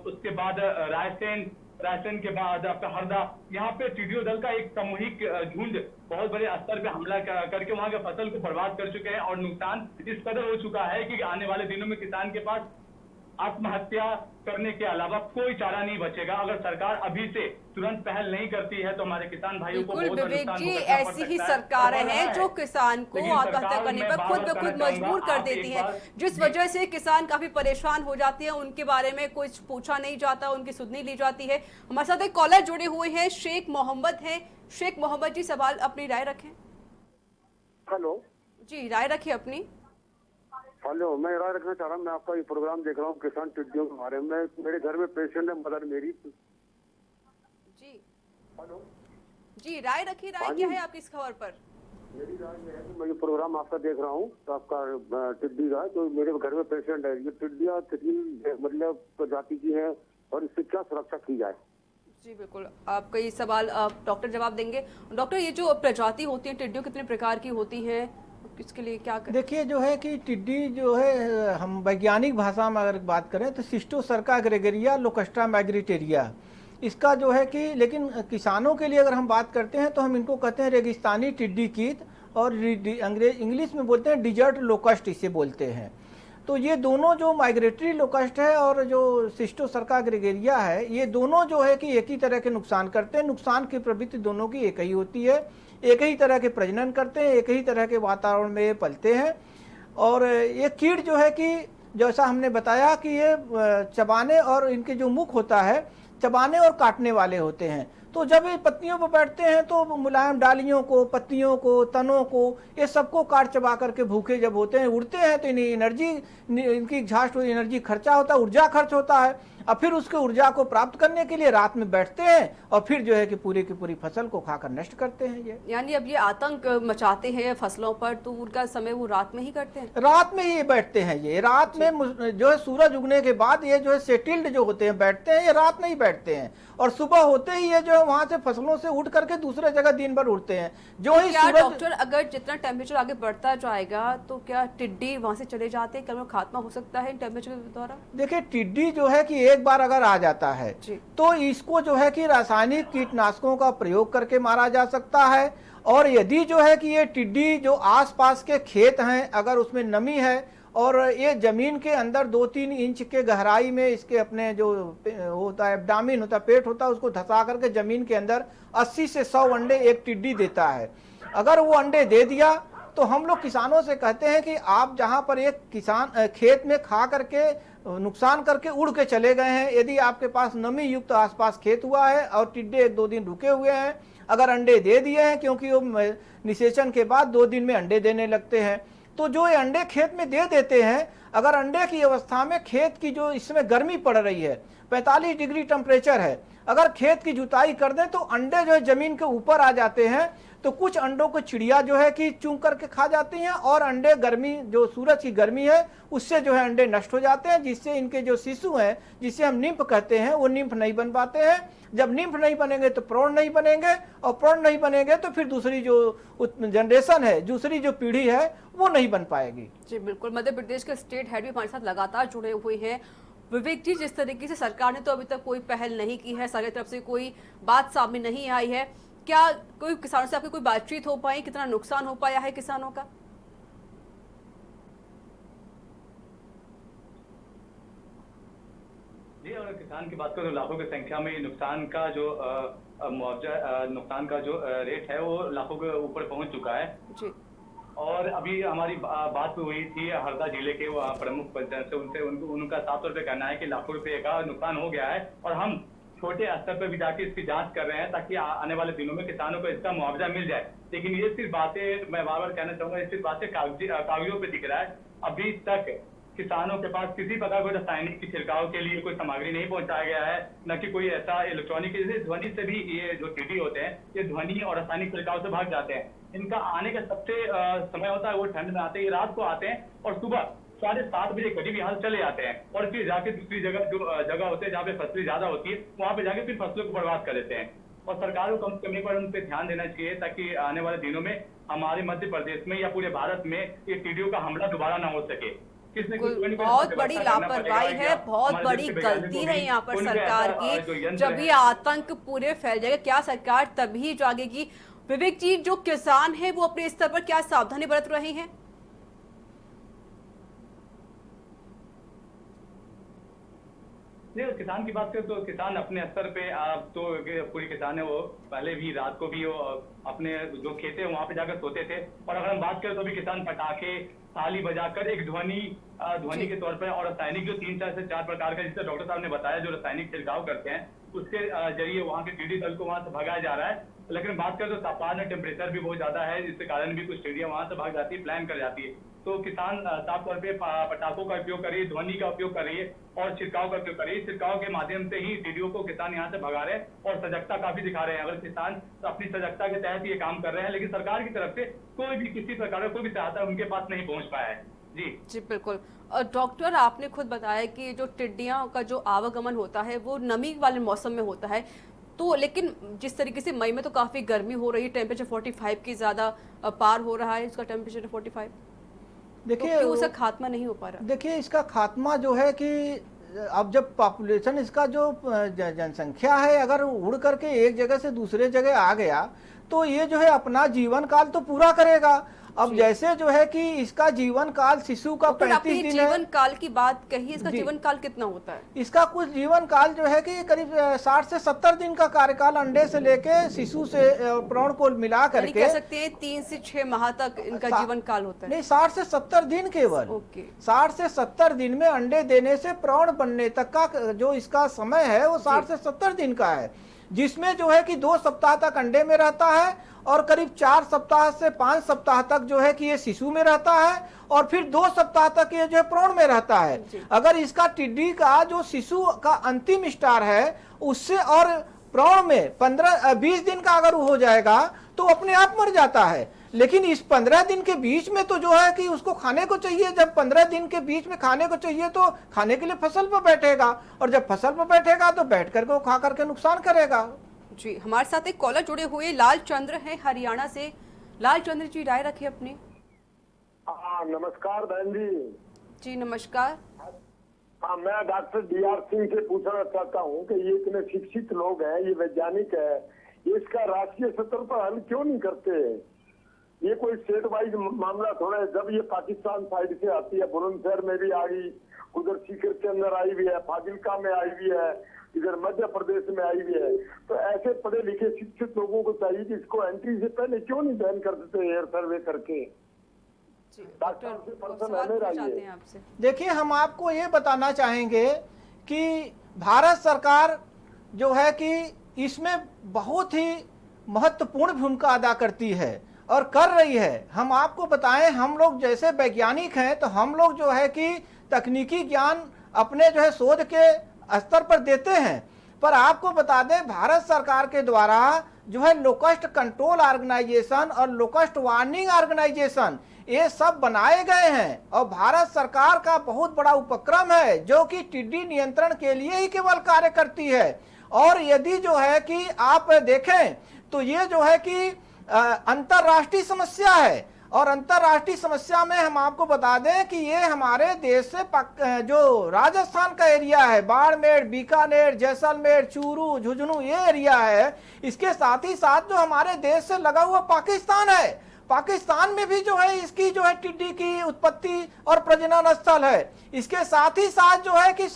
उसके बाद रायसेन के बाद आपका हरदा, यहाँ पे टीडीओ दल का एक सामूहिक झुंड बहुत बड़े स्तर पे हमला करके वहां के फसल को बर्बाद कर चुके हैं और नुकसान इस कदर हो चुका है कि आने वाले दिनों में किसान के पास आत्महत्या करने के अलावा कोई चारा नहीं बचेगा। अगर सरकार अभी से तुरंत पहल नहीं करती है तो हमारे किसान भाइयों को बिल्कुल बहुत विवेक नुकसान जी, भुगतना पड़ ऐसी ही सकता है। सरकारें और हैं जो किसान को लेकिन आत्महत्या सरकार करने में पर खुद बार-बार ब खुद कहना मजबूर चाहूंगा, कर आप देती एक है, बार- जिस वजह से किसान काफी परेशान हो जाते हैं, उनके बारे में कुछ पूछा नहीं जाता, उनकी सुध नहीं ली जाती है। हमारे साथ एक कॉलर जुड़े हुए हैं, शेख मोहम्मद हैं। शेख मोहम्मद जी, सवाल अपनी राय रखें। हेलो जी, राय रखिए अपनी। हेलो, मैं राय रखना चाह रहा हूँ। मैं आपका ये प्रोग्राम देख रहा हूँ किसान टिड्डियों के बारे में। मेरे घर में पेशेंट है, मदर मेरी। जी हेलो जी, राय रखिए। राय क्या है आपकी इस खबर पर? मेरी राय ये है कि मैं ये प्रोग्राम आपका देख रहा हूँ तो आपका टिड्डी का, तो मेरे घर में पेशेंट है। ये टिड्डियाँ कितनी मतलब प्रजाति की है और इससे क्या सुरक्षा की जाए? जी बिल्कुल, आपका ये सवाल डॉक्टर जवाब देंगे। डॉक्टर, ये जो प्रजाति होती है टिड्डियों, कितने प्रकार की होती हैं, इसके लिए क्या करें? देखिए, जो है कि टिड्डी जो है, हम वैज्ञानिक भाषा में अगर बात करें तो सिस्टोसर्का ग्रेगरिया लोकस्ट्रा मैग्रिटेरिया, इसका जो है कि, लेकिन किसानों के लिए अगर हम बात करते हैं तो हम इनको कहते हैं रेगिस्तानी टिड्डी कीट, और इंग्लिश में बोलते हैं डिजर्ट लोकस्ट, इसे बोलते हैं। तो ये दोनों जो माइग्रेटरी लोकस्ट है और जो सिस्टोसर्का ग्रेगरिया है, ये दोनों जो है कि एक ही तरह के नुकसान करते हैं। नुकसान की प्रवृत्ति दोनों की एक ही होती है, एक ही तरह के प्रजनन करते हैं, एक ही तरह के वातावरण में ये पलते हैं। और ये कीट जो है कि जैसा हमने बताया कि ये चबाने, और इनके जो मुख होता है चबाने और काटने वाले होते हैं। तो जब ये पत्तियों पर बैठते हैं तो मुलायम डालियों को, पत्तियों को, तनों को, ये सबको काट चबा करके भूखे जब होते हैं, उड़ते हैं तो इन्हें एनर्जी, इनकी एग्जॉस्ट एनर्जी खर्चा होता है, ऊर्जा खर्च होता है। अब फिर उसके ऊर्जा को प्राप्त करने के लिए रात में बैठते हैं और फिर जो है कि पूरी की पूरी फसल को खाकर नष्ट करते हैं। ये यानी अब ये आतंक मचाते हैं फसलों पर, तो उनका समय वो रात में ही करते हैं? रात में ही बैठते हैं। ये रात में जो है सूरज उगने के बाद ये जो है सेटिल्ड जो होते हैं बैठते हैं, ये रात में ही बैठते हैं। और सुबह होते ही ये जो है वहां से फसलों से उठ करके दूसरे जगह दिन भर उड़ते हैं। जो ही क्या सूरज, डॉक्टर, अगर जितना टेम्परेचर आगे बढ़ता जाएगा तो क्या टिड्डी वहां से चले जाते हैं? क्या खात्मा हो सकता है इन टेम्परेचर के द्वारा? देखिए, टिड्डी जो है कि एक बार अगर आ जाता है तो इसको जो है कि रासायनिक कीटनाशकों का प्रयोग करके मारा जा सकता है। और यदि जो है कि ये टिड्डी जो आसपास के खेत हैं, अगर उसमें नमी है और ये जमीन के अंदर 2-3 इंच के गहराई में इसके अपने जो होता है एब्डामिन होता है, पेट होता है, उसको धंसा करके जमीन के अंदर 80 से 100 अंडे एक टिड्डी देता है। अगर वो अंडे दे दिया तो हम लोग किसानों से कहते हैं कि आप जहां पर एक किसान खेत में खा करके नुकसान करके उड़ के चले गए हैं, यदि आपके पास नमी युक्त आसपास खेत हुआ है और टिड्डे 1-2 दिन रुके हुए हैं, अगर अंडे दे दिए हैं, क्योंकि वो निषेचन के बाद 2 दिन में अंडे देने लगते हैं, तो जो ये अंडे खेत में दे देते हैं, अगर अंडे की अवस्था में खेत की जो इसमें गर्मी पड़ रही है, 45 डिग्री टेम्परेचर है, अगर खेत की जुताई कर दें तो अंडे जो है जमीन के ऊपर आ जाते हैं। तो कुछ अंडों को चिड़िया जो है कि चूं करके खा जाती हैं और अंडे गर्मी, जो सूरज की गर्मी है उससे जो है अंडे नष्ट हो जाते हैं, जिससे इनके जो शिशु हैं, जिसे हम निम्फ कहते हैं, वो निम्फ नहीं बन पाते हैं। जब निम्फ नहीं बनेंगे तो प्रौढ़ नहीं बनेंगे, और प्रौढ़ नहीं बनेंगे तो फिर दूसरी जो जनरेशन है, दूसरी जो पीढ़ी है, वो नहीं बन पाएगी। जी बिल्कुल, मध्य प्रदेश के स्टेट हेड भी हमारे साथ लगातार जुड़े हुए हैं। विवेक जी, जिस तरीके से सरकार ने तो अभी तक कोई पहल नहीं की है, सरकार की तरफ से कोई बात सामने नहीं आई है, क्या कोई किसानों से आपकी कोई बातचीत हो पाई? कितना नुकसान हो पाया है किसानों का? जी, अगर किसान की बात करें तो लाखों की संख्या में नुकसान का जो मुआवजा, नुकसान का जो रेट है वो लाखों के ऊपर पहुंच चुका है जी। और अभी हमारी बात हुई थी हरदा जिले के प्रमुख पंचायत से, उनका साफ तौर पे कहना है कि लाखों रुपए का नुकसान हो गया है और हम छोटे स्तर पर भी जाके इसकी जांच कर रहे हैं ताकि आने वाले दिनों में किसानों को इसका मुआवजा मिल जाए। लेकिन ये सिर्फ बातें, मैं बार बार कहना चाहूंगा, ये सिर्फ बातें कागजों पे दिख रहा है। अभी तक किसानों के पास किसी प्रकार कोई रासायनिक की छिड़काव के लिए कोई सामग्री नहीं पहुंचाया गया है, न कि कोई ऐसा इलेक्ट्रॉनिक, जैसे ध्वनि से भी ये जो टिड्डी होते हैं, ये ध्वनि और रासायनिक छिड़काव से भाग जाते हैं। इनका आने का सबसे समय होता है वो ठंड में आते हैं, ये रात को आते हैं और सुबह 7:30 बजे करीब यहाँ चले जाते हैं और फिर जाके दूसरी जगह जो जगह होते हैं जहाँ पे फसलें ज्यादा होती है, वहां पे जाके फिर फसलों को बर्बाद कर देते हैं। और सरकार को कम से कम एक बार उन पर ध्यान देना चाहिए, ताकि आने वाले दिनों में हमारे मध्य प्रदेश में या पूरे भारत में ये टिड्डियों का हमला दोबारा ना हो सके। बहुत बड़ी लापरवाही है, बहुत बड़ी गलती है यहाँ पर सरकार की। जब ये आतंक पूरे फैल जाएगा, क्या सरकार तभी जागेगी? विवेक जी, जो किसान है वो अपने स्तर पर क्या सावधानी बरत रहे हैं? नहीं, किसान की बात करें तो किसान अपने स्तर पे तो पूरे किसान है, वो पहले भी रात को भी वो अपने जो खेत है वहां पे जाकर सोते थे। और अगर हम बात करें तो भी किसान पटाखे थाली बजाकर एक ध्वनि के तौर पर और रासायनिक जो 3 से 4 प्रकार का, जिससे डॉक्टर साहब ने बताया, जो रासायनिक छिड़काव करते हैं उसके जरिए वहाँ के टिड्डी दल को वहां से भगाया जा रहा है। लेकिन बात करें तो तापमान और टेम्परेचर भी बहुत ज्यादा है, जिसके कारण भी कुछ टिड्डियां वहां से भाग जाती है, प्लान कर जाती है। तो किसान साफ तौर पे पटाखों का उपयोग करिए, ध्वनि का उपयोग करिए और छिड़काव का उपयोग करिए। छिड़काव के माध्यम से ही टिड्डियों को किसान यहाँ से भगा रहे हैं और सजगता काफी दिखा रहे हैं। अगर किसान तो अपनी सजगता के तहत ये काम कर रहे हैं, लेकिन सरकार की तरफ से कोई भी किसी प्रकार का कोई भी सहायता उनके पास नहीं पहुंच पाया है। जी बिल्कुल। और डॉक्टर, आपने खुद बताया कि जो टिड्डियां का जो आवागमन होता है वो नमी वाले मौसम में होता है, तो लेकिन जिस तरीके से मई में तो काफी गर्मी हो रही है, टेम्परेचर 45 की ज्यादा पार हो रहा है, इसका टेम्परेचर 45, देखिए तो उसका खात्मा नहीं हो पा रहा? देखिए, इसका खात्मा जो है कि अब जब पॉपुलेशन, इसका जो जनसंख्या है, अगर उड़ करके एक जगह से दूसरे जगह आ गया तो ये जो है अपना जीवन काल तो पूरा करेगा। अब जैसे जो है कि इसका जीवन काल शिशु का 35 दिन है। जीवन काल की बात कही, इसका जीवन काल कितना होता है? इसका कुछ जीवन काल जो है कि करीब 60 से 70 दिन का कार्यकाल, अंडे से लेके शिशु से प्राण को मिला करके कह सकते हैं 3 से 6 माह तक इनका जीवन काल होता है। नहीं, 60 से 70 दिन केवल। 60 से 70 दिन में अंडे देने से प्राण बनने तक का जो इसका समय है वो 60 से 70 दिन का है, जिसमें जो है कि 2 सप्ताह तक अंडे में रहता है और करीब 4 सप्ताह से 5 सप्ताह तक जो है कि ये शिशु में रहता है और फिर 2 सप्ताह तक ये जो है प्राण में रहता है। अगर इसका टिड्डी का जो शिशु का अंतिम स्टार है उससे और प्राण में 15-20 दिन का अगर हो जाएगा तो अपने आप मर जाता है। लेकिन इस 15 दिन के बीच में तो जो है कि उसको खाने को चाहिए। जब 15 दिन के बीच में खाने को चाहिए तो खाने के लिए फसल पर बैठेगा, और जब फसल पर बैठेगा तो बैठ करके वो खा करके नुकसान करेगा। जी, हमारे साथ एक कॉलर जुड़े हुए लाल चंद्र हैं हरियाणा से। लाल चंद्र जी, राय रखिए अपनी। नमस्कार बहन जी। जी नमस्कार। हाँ, मैं डॉक्टर DR सिंह से पूछना चाहता हूँ कि ये इतने शिक्षित लोग हैं, ये वैज्ञानिक है, इसका राष्ट्रीय स्तर पर हल क्यों नहीं करते? ये कोई स्टेट वाइज मामला थोड़ा है। जब ये पाकिस्तान साइड से आती है, बुलंदशहर में भी आई, उधर सीकर के अंदर आई भी है, फाजिलका में आई भी है, इधर मध्य प्रदेश में आई भी है, तो ऐसे पढ़े लिखे शिक्षित लोगों को चाहिए कि इसको एंट्री से पहले क्यों नहीं बैन कर देते एयर सर्वे करके? देखिए, हम आपको ये बताना चाहेंगे कि भारत सरकार जो है कि इसमें बहुत ही महत्वपूर्ण भूमिका अदा करती है और कर रही है। हम आपको बताएं, हम लोग जैसे वैज्ञानिक हैं तो हम लोग जो है कि तकनीकी ज्ञान अपने जो है शोध के स्तर पर देते हैं, पर आपको बता दें भारत सरकार के द्वारा जो है लोकस्ट कंट्रोल ऑर्गेनाइजेशन और लोकस्ट वार्निंग ऑर्गेनाइजेशन ये सब बनाए गए हैं और भारत सरकार का बहुत बड़ा उपक्रम है जो कि टिड्डी नियंत्रण के लिए ही केवल कार्य करती है। और यदि जो है कि आप देखें तो ये जो है कि अंतर्राष्ट्रीय समस्या है, और अंतर्राष्ट्रीय समस्या में हम आपको बता दें कि ये हमारे देश से जो राजस्थान का एरिया है, बाड़मेर, बीकानेर, जैसलमेर, चूरू, झुंझुनू, ये एरिया है, इसके साथ ही साथ जो हमारे देश से लगा हुआ पाकिस्तान है, पाकिस्तान में भी जो है इसकी जो है टिड्डी की उत्पत्ति और प्रजनन स्थल है। इसके साथ ही साथ जो है कि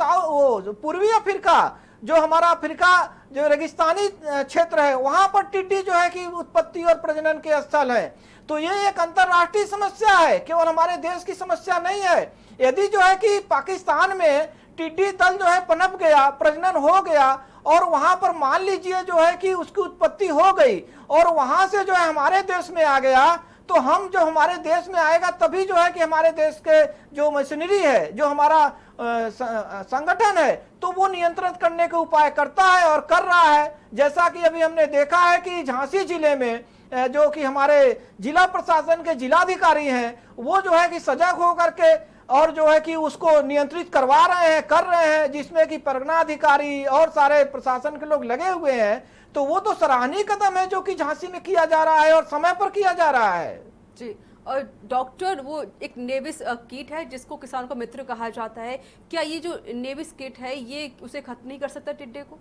पूर्वी अफ्रीका, जो हमारा अफ्रीका जो रेगिस्तानी क्षेत्र है, वहां पर टिड्डी जो है कि उत्पत्ति और प्रजनन के स्थल है। तो ये एक अंतर्राष्ट्रीय समस्या है, केवल हमारे देश की समस्या नहीं है। यदि जो है कि पाकिस्तान में टिड्डी दल जो है पनप गया, प्रजनन हो गया और वहां पर मान लीजिए जो है कि उसकी उत्पत्ति हो गई और वहां से जो है हमारे देश में आ गया, तो हम जो हमारे देश में आएगा तभी जो है कि हमारे देश के जो मशीनरी है, जो हमारा संगठन है, तो वो नियंत्रित करने के उपाय करता है और कर रहा है। जैसा कि अभी हमने देखा है कि झांसी जिले में जो कि हमारे जिला प्रशासन के जिलाधिकारी हैं, वो जो है कि सजग होकर के और जो है कि उसको नियंत्रित करवा रहे हैं, कर रहे हैं, जिसमें कि परगना अधिकारी और सारे प्रशासन के लोग लगे हुए हैं, तो वो तो सराहनीय कदम है जो कि झांसी में किया जा रहा है और समय पर किया जा रहा है। जी, और डॉक्टर, वो एक नेविस किट है जिसको किसानों का मित्र कहा जाता है, क्या ये जो नेविस किट है ये उसे खत्म नहीं कर सकता टिड्डे को?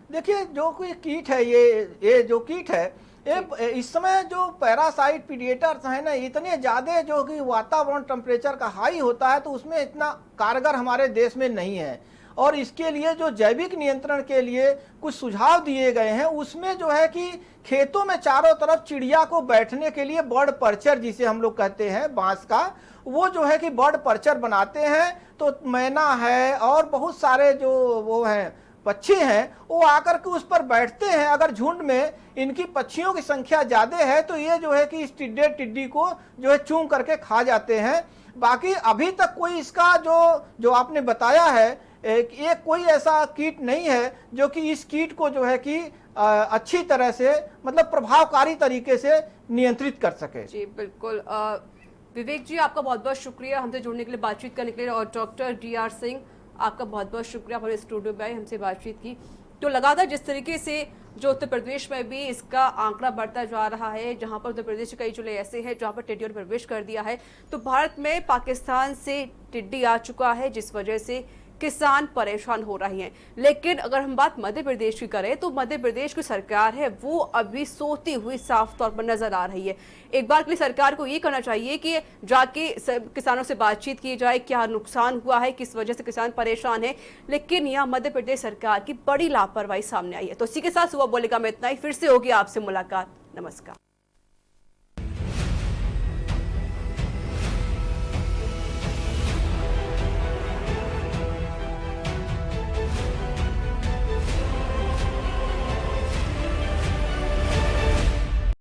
देखिए, जो कोई कीट है, ये जो कीट है, ये इस समय जो पैरासाइट पीडिएटर्स हैं ना, इतने ज़्यादा जो कि वातावरण टेम्परेचर का हाई होता है तो उसमें इतना कारगर हमारे देश में नहीं है। और इसके लिए जो जैविक नियंत्रण के लिए कुछ सुझाव दिए गए हैं, उसमें जो है कि खेतों में चारों तरफ चिड़िया को बैठने के लिए बर्ड पर्चर, जिसे हम लोग कहते हैं बांस का, वो जो है कि बर्ड पर्चर बनाते हैं। तो मैना है और बहुत सारे जो वो हैं पक्षी हैं, वो आकर के उस पर बैठते हैं। अगर झुंड में इनकी पक्षियों की संख्या ज़्यादा है तो ये जो है कि इस टिड्डी को जो है चूम करके खा जाते हैं। बाकी अभी तक कोई इसका जो आपने बताया है, ये कोई ऐसा कीट नहीं है जो कि इस कीट को जो है कि अच्छी तरह से, मतलब प्रभावकारी तरीके से नियंत्रित कर सके। जी बिल्कुल। विवेक जी, आपका बहुत बहुत शुक्रिया हमसे जुड़ने के लिए, बातचीत करने के लिए। और डॉक्टर DR सिंह, आपका बहुत बहुत शुक्रिया, हमारे स्टूडियो में आए, हमसे बातचीत की। तो लगातार जिस तरीके से जो उत्तर प्रदेश में भी इसका आंकड़ा बढ़ता जा रहा है, जहां पर उत्तर प्रदेश के कई जिले ऐसे हैं जहां पर टिड्डियों ने प्रवेश कर दिया है, तो भारत में पाकिस्तान से टिड्डी आ चुका है, जिस वजह से किसान परेशान हो रहे हैं। लेकिन अगर हम बात मध्य प्रदेश की करें तो मध्य प्रदेश की सरकार है वो अभी सोती हुई साफ तौर पर नजर आ रही है। एक बार के लिए सरकार को ये करना चाहिए कि जाके किसानों से बातचीत की जाए, क्या नुकसान हुआ है, किस वजह से किसान परेशान है। लेकिन यहाँ मध्य प्रदेश सरकार की बड़ी लापरवाही सामने आई है। तो इसी के साथ सुबह बोलेगा में इतना ही। फिर से होगी आपसे मुलाकात। नमस्कार।